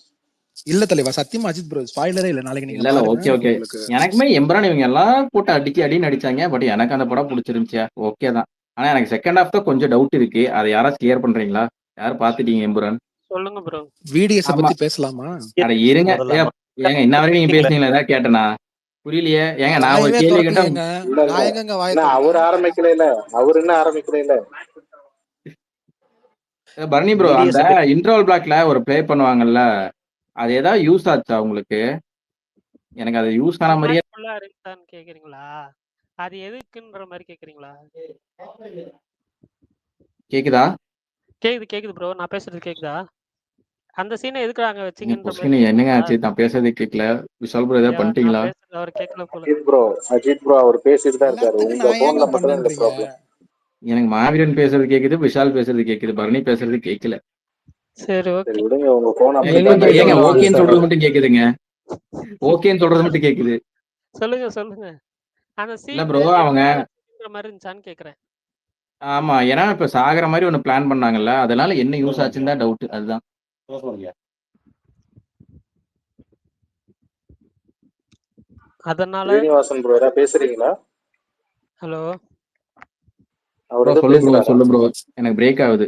இல்ல தலைவா, சத்தியமா அஜித் ப்ரோ ஸ்பாய்லரே இல்ல. நாளைக்கு நீங்க இல்ல ஓகே எனக்குமே எம்பரான் இவங்க எல்லாம் போட்டு அடின்னு அடிச்சாங்க. பட் எனக்கு அந்த படம் பிடிச்சிருந்துச்சு, ஓகே தான். ஆனா எனக்கு செகண்ட் ஹாஃப் தான் கொஞ்சம் டவுட் இருக்கு. அதை யாராச்சும் கிளியர் பண்றீங்களா? யாரும் பாத்துட்டீங்க எம்பரான்? சொல்லுங்க ப்ரோ. விடிஎஸ் பத்தி பேசலாமா? அட இருங்க ஏங்க, இன்ன வரைக்கும் நீங்க பேசுனீங்களா? ஏதாவது கேட்டனா? புரியலையே ஏங்க. நான் ஒரு கேள்வி கேட்டா அவர் ஆரம்பிக்கல, இல்ல அவர் இன்னும் ஆரம்பிக்கல. இல்ல பரணி ப்ரோ, அந்த இன்டர்வல் பிளாக்ல ஒரு ப்ளே பண்ணுவாங்கல்ல, அது ஏதாவது யூஸ் ஆச்சா உங்களுக்கு? எனக்கு அது யூஸ் ஆன மாதிரியே கேக்குறீங்களா? அது எதுக்குன்ற மாதிரி கேக்குறீங்களா? கேக்குதா? கேக்குது ப்ரோ, நான் பேசுறது கேக்குதா? அந்த சீனை எதுக்கு அங்க வச்சீங்கன்ற மாதிரி என்னங்க ஆச்சு? நான் பேசுறதே கேட்கல. விஷால் ப்ரோ ஏதாவது பண்ணிட்டீங்களா? அவர் கேட்கல போல. அஜித் ப்ரோ அவர் பேசிட்டு தான் இருக்காரு. உங்க போன்ல மட்டும் தான் இந்த ப்ராப்ளம். எனக்கு மாவீரன் பேசுறது கேக்குது, விஷால் பேசுறது கேக்குது, பரணி பேசுறது கேட்கல. சரி ஓகே விடுங்க, உங்க போன் ஏங்க ஓகேன்னு சொல்றது மட்டும் கேக்குதுங்க. ஓகேன்னு சொல்றது மட்டும் கேக்குது. சொல்லுங்க. அந்த சீன் ப்ரோ அவங்க மாதிரி இருந்துச்சான்னு கேக்குறேன். ஆமா, ஏன்னா இப்ப சாகர மாதிரி ஒண்ணு பிளான் பண்ணாங்கல்ல, அதனால என்ன யூஸ் ஆச்சுன்னு தான் டவுட். அதுதான். அதனால ஸ்ரீனிவாசன் ப்ரோ ஏதாவது பேசுறீங்களா? ஹலோ அவர் ஏதோ சொல்லு ப்ரோ பேசுறாரா? சொல்லு ப்ரோ, எனக்கு பிரேக் ஆகுது.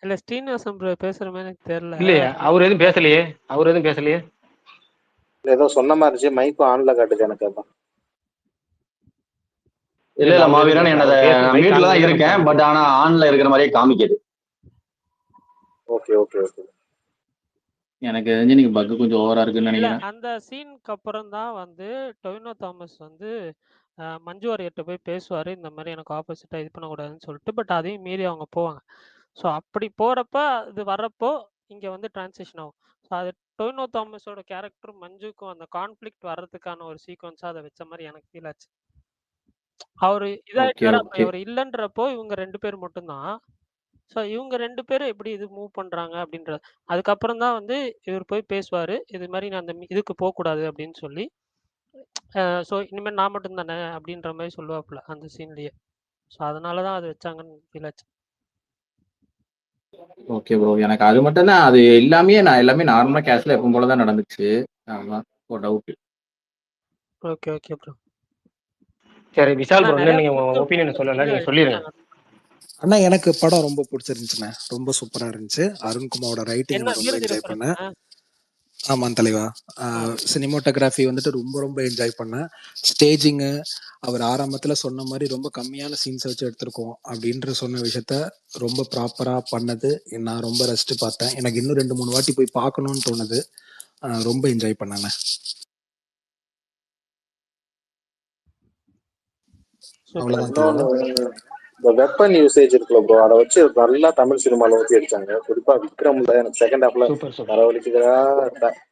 இல்ல ஸ்ரீனிவாசன் ப்ரோ பேசுற மாதிரி எனக்கு தெரியல. இல்லையே, அவர் எதுவும் பேசலையே, அவர் எதுவும் பேசலையே. ஏதோ சொன்ன மாதிரி இருந்துச்சு, மைக்கும் ஆன்ல காட்டுது எனக்கு. அதான் இல்ல மாவீரன், என்னோட மியூட்ல தான் இருக்கேன், பட் ஆனா ஆன்ல இருக்கிற மாதிரியே காமிக்குது. Okay okay okay. எனக்கு தெரிஞ்சு நீங்க பக் கொஞ்சம் ஓவரா இருக்குன்னு இல்ல நினைக்கிறேன். அந்த சீனுக்கு அப்புறம் தான் வந்து டொவினோ தாமஸ் வந்து மஞ்சு வாரியர்கிட்ட போய் பேசுவாரு, இந்த மாதிரி எனக்கு ஆப்போசிட்டா இது பண்ணக்கூடாதுன்னு சொல்லிட்டு. பட் அதையும் மீறி அவங்க போவாங்க. ஸோ அப்படி போறப்ப இது வர்றப்போ இங்க வந்து டிரான்சிஷன் ஆகும். ஸோ அது டொவினோ தாமஸோட கேரக்டரும் மஞ்சுக்கும் அந்த கான்ஃபிளிக்ட் வர்றதுக்கான ஒரு சீக்வன்ஸா அதை வச்ச மாதிரி எனக்கு ஃபீல் ஆச்சு. அவரு இதாயிட்டாரு, அப்ப இவர் இல்லைன்றப்போ இவங்க 2 பேர் மட்டும்தான். ஸோ இவங்க 2 பேரும் எப்படி இது மூவ் பண்றாங்க அப்படின்றது. அதுக்கப்புறம் தான் வந்து இவர் போய் பேசுவாரு, இது மாதிரி நான் அந்த இதுக்கு போகக்கூடாது அப்படின்னு சொல்லி. ஸோ இனிமேல் நான் மட்டும் தானே அப்படின்ற மாதிரி சொல்லுவாப்புல அந்த சீன்லயே. ஸோ அதனால தான் அது வச்சாங்கன்னு ஃபீல் ஆச்சு. ஓகே ப்ரோ, எனக்கு அது மட்டும் தான், அது எல்லாமே நார்மலா கேஷ்ல எப்பவும் போல தான் நடந்துச்சு. அதான் ஒரு டவுட். Okay okay bro. சரி விஷால் ப்ரோ, நீங்க ஒபினியன் சொல்லல, நீங்க சொல்லிருங்க. அண்ணா எனக்கு படம் ரொம்ப பிடிச்சிருந்துச்சுண்ணே, ரொம்ப சூப்பரா இருந்துச்சு. அருண்குமாரோட ரைட்டிங் ரொம்ப என்ஜாய் பண்ணேன். ஆமாம் தலைவா. சினிமோட்டோகிராஃபி வந்துட்டு ரொம்ப ரொம்ப என்ஜாய் பண்ணேன். ஸ்டேஜிங்கு அவர் ஆரம்பத்தில் சொன்ன மாதிரி ரொம்ப கம்மியான சீன்ஸை வச்சு எடுத்திருக்கோம் அப்படின்ற சொன்ன விஷயத்த ரொம்ப ப்ராப்பராக பண்ணது நான் ரொம்ப ரசித்து பார்த்தேன். எனக்கு இன்னும் 2-3 வாட்டி போய் பார்க்கணும்னு தோணுது. ரொம்ப என்ஜாய் பண்ணேண்ணே. இந்த வெப்பன் யூசேஜ் இருக்குல்ல ப்ரோ, அதை வச்சு நல்லா தமிழ் சினிமால வச்சு அடிச்சாங்க. குறிப்பா விக்ரம்ல எனக்கு செகண்ட் ஹாஃப்ல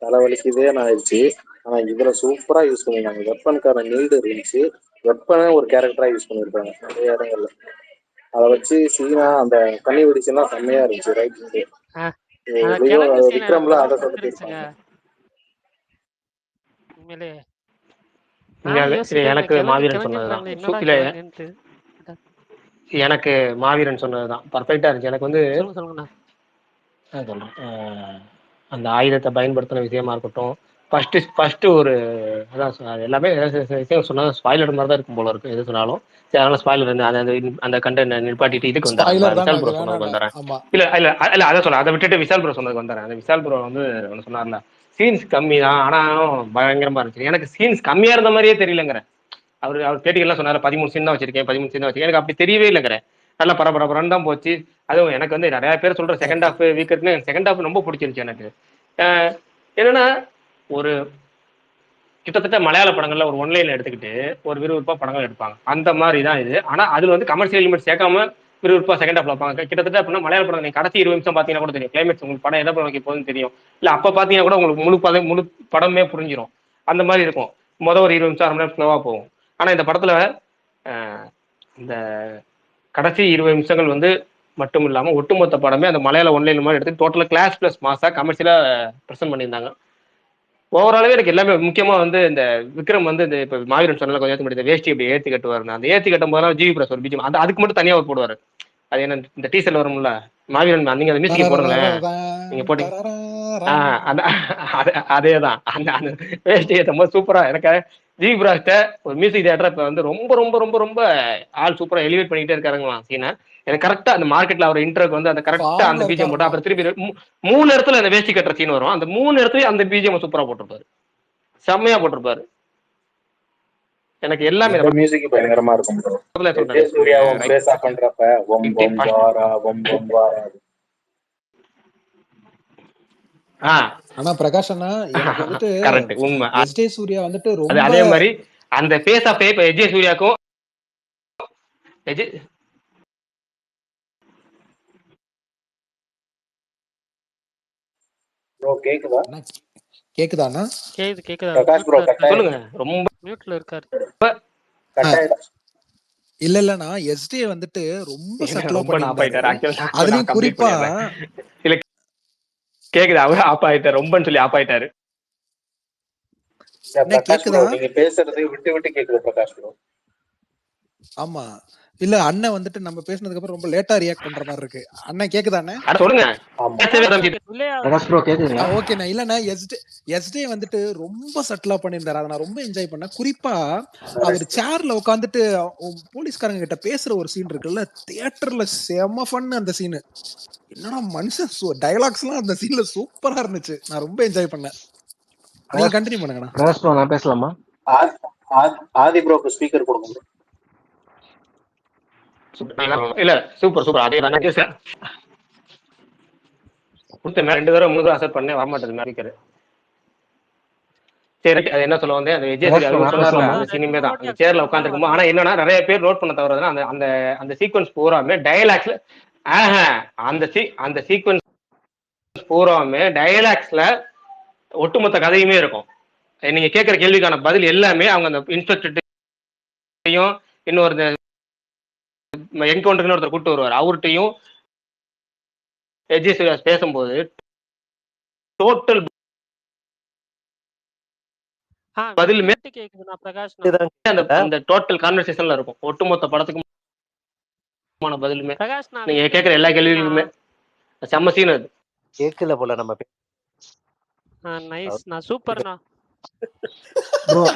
தலைவலிக்குதே நான் ஆயிடுச்சு. ஆனா இதுல சூப்பரா யூஸ் பண்ணிருக்காங்க. வெப்பனுக்கான நீடு இருந்துச்சு, வெப்பனை ஒரு கேரக்டரா யூஸ் பண்ணிருக்காங்க நிறைய இடங்கள்ல. அதை வச்சு சீனா அந்த கண்ணி வெடிச்சுன்னா செம்மையா இருந்துச்சு. ரைட் விக்ரம்ல அதை சொல்லிருக்காங்க. எனக்கு மாவீரன் சொன்னதுதான். எனக்கு மாவீரன் சொன்னதுதான் பர்ஃபெக்டா இருந்துச்சு. எனக்கு வந்து சொல்றேன், அந்த ஆயுதத்தை பயன்படுத்தின விஷயமா இருக்கட்டும், ஃபர்ஸ்ட் ஒரு அதான் எல்லாமே விஷயம் சொன்னா ஸ்பாயிலர் மாதிரி தான் இருக்கும் போல இருக்கு எது சொன்னாலும். சரி, அதனால ஸ்பாயிலர் அந்த கண்டென்ட் நிப்பாட்டிட்டு இதுக்கு வந்தாரு விஷால் ப்ரோ சொன்னதுக்கு வந்துறேன். இல்ல இல்ல இல்ல அதை சொல்ல, அதை விட்டுட்டு விஷால் ப்ரோ சொன்னதுக்கு வந்துறேன். அந்த விஷால் ப்ரோ வந்து ஒன்று சொன்னார்ல, சீன்ஸ் கம்மி தான் ஆனாலும் பயங்கரமா இருந்துச்சு. எனக்கு சீன்ஸ் கம்மியா இருந்த மாதிரியே தெரியலங்கிறேன். அவர் பேட்டிகள்லாம் சொன்னாரு 13 சீன் தான் வச்சிருக்கேன், 13 சீன் தான் வச்சிருக்கேன். எனக்கு அப்படி தெரியவே இல்லைங்கிறேன். நல்லா பரபரன்னு தான் போச்சு. அதுவும் எனக்கு வந்து நிறைய பேர் சொல்ற செகண்ட் ஹாஃப் வீக் இருக்குன்னு, செகண்ட் ஹாஃப் ரொம்ப பிடிச்சிருந்துச்சு எனக்கு. என்னன்னா ஒரு கிட்டத்தட்ட மலையாள படங்கள்ல ஒரு ஒன்லைன்ல எடுத்துக்கிட்டு ஒரு விறுவிறுப்பா படங்கள் எடுப்பாங்க, அந்த மாதிரி தான் இது. ஆனா அதுல வந்து கமர்ஷியல் எலிமெண்ட் சேர்க்காம விறுவிறுப்பா செகண்ட் ஹாஃப்ல வைப்பாங்க. கிட்டத்தட்ட அப்படின்னா மலையாள படம் நீங்க கடைசி 20 நிமிஷம் பாத்தீங்கன்னா கூட தெரியும் கிளைமேக்ஸ், உங்களுக்கு படம் எதை வைக்க போகுதுன்னு தெரியும். இல்ல அப்ப பாத்தீங்கன்னா கூட உங்களுக்கு முழு படமே புரிஞ்சிடும். அந்த மாதிரி இருக்கும். ஒரு 20 நிமிஷம் 1/2 மணி நேரம் ஸ்லோவா போகும். ஆனா இந்த படத்துல இந்த கடைசி 20 நிமிஷங்கள் வந்து மட்டும் இல்லாம ஒட்டுமொத்த படமே அந்த மலையாள ஒன்லைன் மாதிரி எடுத்து டோட்டலா கிளாஸ் பிளஸ் மாசா கமர்ஷியலா பிரசன்ட் பண்ணியிருந்தாங்க. ஓவராலாவே எனக்கு எல்லாமே முக்கியமா வந்து இந்த விக்ரம் வந்து இந்த இப்ப மாவீரன் சொன்னால கொஞ்சம் முடியாது வேஷ்டி இப்படி ஏற்றி கட்டுவாரு. அந்த ஏற்றி கட்டும் போதெல்லாம் ஜிவி பிரஸ் ஒரு பிஜிஎம் அதுக்கு மட்டும் தனியா ஒரு போடுவாரு. அது என்ன இந்த டீசர்ல வரும்ல மாவீரன், நீங்க அந்த மியூசிக் போடுங்களேன், நீங்க போட்டீங்க அதேதான். அந்த அந்த வேஷ்டி ஏற்றும் போது சூப்பரா எனக்கு ஜிவி பிரஸ்ட ஒரு மியூசிக் தியேட்டர் இப்ப வந்து ரொம்ப ரொம்ப ரொம்ப ரொம்ப ஆள் சூப்பரா எலிவேட் பண்ணிக்கிட்டே இருக்காருங்களா சீனை. எனக்கு கரெக்டா அந்த மார்க்கெட்ல அவர் இன்ட்ரோக்கு வந்து அந்த கரெக்டா அந்த பிஜிஎம் போட்டு அப்புறம் திருப்பி 3 இடத்துல அந்த வேஷ்டி கட்டுற சீன் வரும். அந்த 3 இடத்துலயும் அந்த பிஜிஎம் சூப்பரா போட்டிருப்பாரு, செம்மையா போட்டிருப்பாரு. எனக்கு எல்லாமே மியூசிக் பயங்கரமா இருக்கும் ப்ரோ. சூர்யாவும் பேஸ் ஆஃப் பண்றப்ப ஒம் ஒம் வாரா ஒம் ஒம் வாரா. ஆனா பிரகாஷ் அண்ணா எனக்கு வந்துட்டு கரெக்ட் உண்மை. எஸ்ஜே சூர்யா வந்துட்டு ரொம்ப அதே மாதிரி அந்த பேஸ் ஆஃப் இப்ப எஸ்ஜே சூர்யாக்கும் கேக்குதாண்ணா? கேக்குதா பிரகாஷ் ப்ரோ சொல்லுங்க. ரொம்ப மியூட்ல இருக்காரு. இல்லண்ணா எஸ்டே வந்துட்டு ரொம்ப சட்டலா பண்ணிட்டாரு. அதுலயும் நான் குறிப்பா இல்ல கேக்குது, அவர் ஆப் ஆயிட்டாரு ரொம்பன்னு சொல்லி ஆப் ஆயிட்டாரு. கேக்குதா? நீங்க பேசுறது விட்டு விட்டு கேக்குது பிரகாஷ் ப்ரோ. ஆமா இல்ல அண்ணன் வந்துட்டு நம்ம பேசினதுக்கு அப்புறம் ரொம்ப லேட்டா ரியாக்ட் பண்ற மாதிரி இருக்கு. அண்ணன் கேக்குதா அண்ணன்? சொல்லுங்க. பிரகாஷ் ப்ரோ கேக்குதுங்களா? ஓகேண்ணா. இல்லண்ணா எஸ்டே வந்துட்டு ரொம்ப சட்டிலா பண்ணியிருந்தாரு. அதை நான் ரொம்ப என்ஜாய் பண்ணேன். குறிப்பா அவர் சேர்ல உட்காந்துட்டு போலீஸ்காரங்க கிட்ட பேசுற ஒரு சீன் இருக்குல்ல, தியேட்டர்ல செம ஃபன் அந்த சீனு. என்னடா மனுஷன் டயலாக்ஸ் எல்லாம் அந்த சீன்ல சூப்பரா இருந்துச்சு. நான் ரொம்ப என்ஜாய் பண்ணேன். நீங்க கண்டினியூ பண்ணுங்கண்ணா. பிரகாஷ் ப்ரோ நான் பேசலாமா? ஆதி ப்ரோக்கு ஸ்பீக்கர் கொடுங்க. இல்ல சூப்பர் சூப்பர். அதே தான் கொடுத்தேன். 2 தடவை 3 தடவை அக்செப்ட் பண்ணேன், வரமாட்டேது ஸ்பீக்கர். சரி, அது என்ன சொல்ல வந்தேன், அந்த விஜய் சொன்னார்ல அந்த சினிமே தான், அந்த சேர்ல உட்காந்துருக்குமோ. ஆனா என்னன்னா நிறைய பேர் நோட் பண்ண தவறுதுன்னா அந்த அந்த அந்த சீக்வன்ஸ் பூராமே டயலாக்ஸ்ல அந்த சீக்வன்ஸ் பூராமே டயலாக்ஸ்ல ஒட்டுமொத்த கதையுமே இருக்கும். நீங்க கேட்கிற கேள்விக்கான பதில் எல்லாமே அவங்க அந்த இன்ஸ்பெக்டர்ட்டையும் இன்னொரு என்கவுண்டர்னு ஒருத்தர் கூட்டு வருவார், அவர்கிட்டையும் விஜய் சூர்யா பேசும்போது டோட்டல் பதிலுமே அந்த டோட்டல் கான்வர்சேஷன்ல இருக்கும். ஒட்டுமொத்த படத்துக்குமான பதிலுமே நீங்க கேட்கிற எல்லா கேள்விகளுமே செம்ம சீன். அது கேட்கல போல நம்ம. நைஸ் நான் சூப்பர்ண்ணா.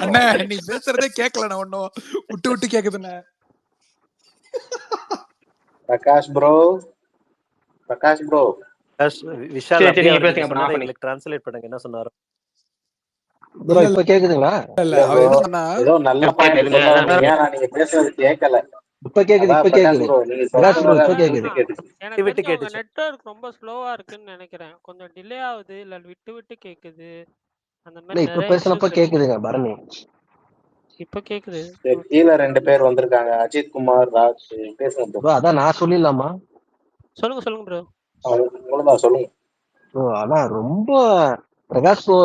அண்ணா நீ பேசுறதே கேட்கலண்ணா, ஒன்னும் விட்டு விட்டு கேக்குதுண்ணா. பிரகாஷ் ப்ரோ விஷால் டிரான்ஸ்லேட் பண்ணுங்க என்ன சொன்னாரு. ப்ரோ இப்ப கேக்குதுங்களா? இல்ல அவ என்ன சொன்னா ஏதோ நல்ல பாயிண்ட் சொன்னாங்க, ஆனா நீங்க பேசுறது கேட்கல. இப்ப கேக்குது பிரகாஷ் ப்ரோ இப்ப கேக்குது. எனக்கு நெட்வொர்க் ரொம்ப ஸ்லோவா இருக்குன்னு நினைக்கிறேன். கொஞ்சம் டிலே ஆகுது, இல்ல விட்டு விட்டு கேக்குது. அந்த மாதிரி இப்ப பேசுனப்ப கேக்குதுங்க பரணி. இப்ப கேக்குது. கீழ 2 பேர் வந்திருக்காங்க, அஜித் குமார், ராஜ். பேசுங்க ப்ரோ. அதான் நான் சொல்லிடலாமா? சொல்லுங்க ப்ரோ. உங்களதான் சொல்லுங்க ப்ரோ. ஆனா ரொம்ப பிரகாஷ் ப்ரோ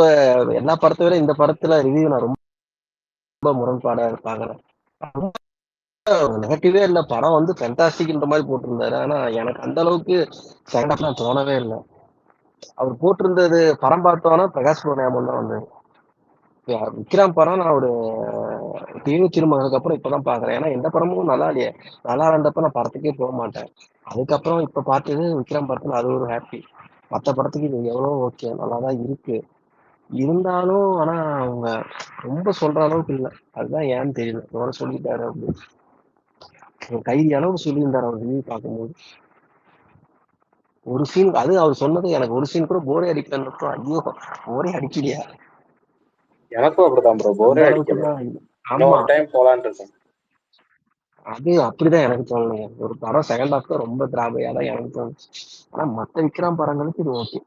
எல்லா படத்தை விட இந்த படத்துல ரிவ்யூ நான் ரொம்ப முரண்பாடா பாக்குறேன். நெகட்டிவே இல்ல, படம் வந்து ஃபேண்டாஸ்டிக்ன்ற மாதிரி போட்டிருந்தாரு. ஆனா எனக்கு அந்த அளவுக்கு செகண்ட் ஹாஃப்லாம் தோணவே இல்லை. அவர் போட்டிருந்தது படம் பார்த்தோன்னா பிரகாஷ் ப்ரோ ஞாபகம் தான் வந்தது. விக்ரம் படம் நான் ஒரு டிவி திரும்பினதுக்கு அப்புறம் இப்பதான் பாக்குறேன். ஏன்னா எந்த படமும் நல்லா இல்லையே, நல்லா இருந்தப்ப நான் படத்துக்கே போக மாட்டேன். அதுக்கப்புறம் இப்ப பார்த்தது விக்ரம் படத்துல அது ஒரு ஹாப்பி. மற்ற படத்துக்கு இது எவ்வளோ ஓகே, நல்லாதான் இருக்கு. இருந்தாலும் ஆனா அவங்க ரொம்ப சொல்ற அளவுக்கு இல்லை. அதுதான் ஏன்னு தெரியல. எவ்வளவு சொல்லிட்டாரு அப்படின்னு கைதி அளவுக்கு சொல்லியிருந்தாரு அவர் ரிவ்யூ பார்க்கும்போது. ஒரு சீன் அது அவர் சொன்னது எனக்கு ஒரு சீன் கூட போரே அடிக்கலன்னு. ஐயோ போரே அடிக்கலையா? எனக்கும் அப்படிதான் ப்ரோ, போரே அடிக்கல. இன்னொரு டைம் போலான்னு இருக்கேன். அது அப்படிதான் எனக்கு தோணுங்க. ஒரு படம் செகண்ட் ஹாஃப் தான் ரொம்ப டிராபையா தான் எனக்கு தோணுச்சு. ஆனா மத்த விக்ரம் படங்களுக்கு இது ஓகே,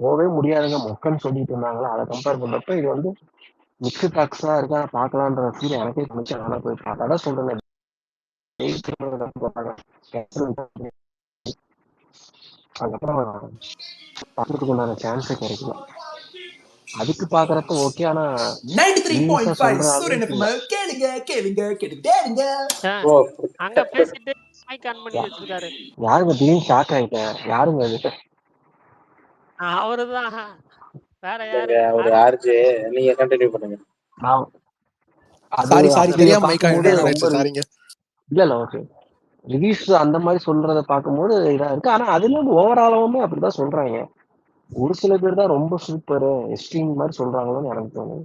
போகவே முடியாதுங்க மொக்கன்னு சொல்லிட்டு இருந்தாங்களா. அதை கம்பேர் பண்றப்ப இது வந்து மிக்ஸ் டாக்ஸா இருக்கா பாக்கலான்ற ஃபீல் எனக்கே தோணுச்சு. ஆனா போய் பார்த்தாதான் சொல்றேன். அதுக்கப்புறம் பாக்குறதுக்கு உண்டான சான்ஸே கிடைக்கல. அதுக்கு பாக்குறப்ப ஓகே. ஆனா 93.5 அங்க பேசிட்டு மைக் ஆன் பண்ணி வச்சிருக்காரு. யாருங்க திடீர்னு ஷாக் ஆயிட்டேன்? யாருங்க அது? அவருதான். வேற யாரு? ஒரு ஆர்ஜே. நீங்க கண்டினியூ பண்ணுங்க. சாரி தெரியாம மைக் ஆன் சாரிங்க. இல்ல ஓகே. ரிவ்யூஸ் அந்த மாதிரி சொல்றத பார்க்கும்போது இதா இருக்கு. ஆனா அதுல ஓவராலாவுமே அப்படிதான் சொல்றாங்க. ஒரு சில பேர் தான் ரொம்ப சூப்பர் எக்ஸ்ட்ரீம் மாதிரி சொல்றாங்களோன்னு எனக்கு தோணுது.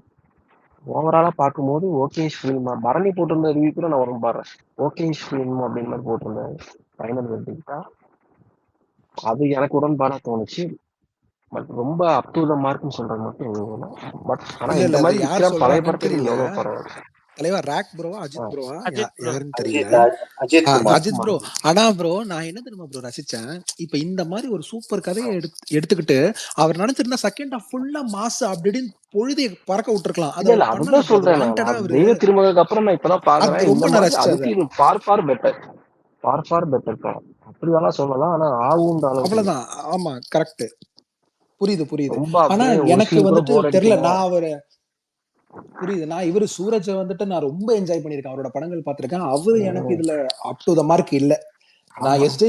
ஓவராலா பார்க்கும்போது ஓகேஷ் ஃபிலிம். பரணி போட்டிருந்த ரிவ்யூ கூட நான் ரொம்ப பாடுறேன். ஓகேஷ் ஃபிலிம் அப்படின்னு மாதிரி போட்டிருந்தேன். ஃபைனல் வெர்டிக்டா அது எனக்கு உடன்பாடா தோணுச்சு. பட் ரொம்ப அப் டு த மார்க்னு சொல்றது மட்டும் இல்லை. பட் ஆனா இந்த மாதிரி விக்ரம் பழைய படத்துக்கு எவ்வளவு பரவாயில்ல. தலைவா ராக் ப்ரோவா அஜித் ப்ரோவா யாருன்னு தெரியல. அஜித் ப்ரோ. ஆனா ப்ரோ நான் என்ன தெரியுமா ப்ரோ ரசிச்சேன், இப்ப இந்த மாதிரி ஒரு சூப்பர் கதையை எடுத்துக்கிட்டு அவர் நினைச்சிருந்தா செகண்ட் ஹாஃப் ஃபுல்லா மாஸ் அப்படின்னு பொழுதை பறக்க விட்டுருக்கலாம். அதுதான் சொல்றேன். தெய்வ திருமணத்துக்கு அப்புறம் நான் இப்பதான் பாக்குறேன். ரொம்ப நான் ரசிச்சேன். ஃபார் பெட்டர் படம் அப்படிதான் சொல்லலாம். ஆனா ஆகுன்ற அளவுக்கு அவ்வளவுதான். ஆமா கரெக்ட், புரியுது. ஆனா எனக்கு வந்துட்டு தெரியல, நான் அவரு புரியுது. நான் இவரு சூரஜ் வந்துட்டு நான் ரொம்ப என்ஜாய் பண்ணிருக்கேன். அவரோட படங்கள் பார்த்திருக்கேன். அவரு எனக்கு இதுல அப் டு த மார்க் இல்ல. நான் எஸ்ஜே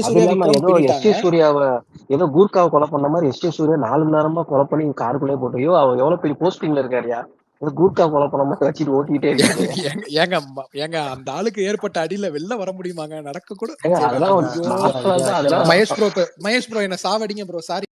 சூர்யாவை ஏதோ கூர்காவை கொலை பண்ண மாதிரி எஸ்ஜே சூர்யா 4 மணி நேரமா கொலை பண்ணி காருக்குள்ளே போட்டு, அவ எவ்வளவு பெரிய போஸ்டிங்ல இருக்காருயா. கூர்க்கா குழப்பம் மட்டும் வச்சுட்டு ஓட்டிக்கிட்டே இருக்காரு. ஏங்க அந்த ஆளுக்கு ஏற்பட்ட அடியில வெளில வர முடியுமாங்க? நடக்க கூட அதெல்லாம் மகேஷ் ப்ரோ என்ன சாவடிங்க ப்ரோ. சாரி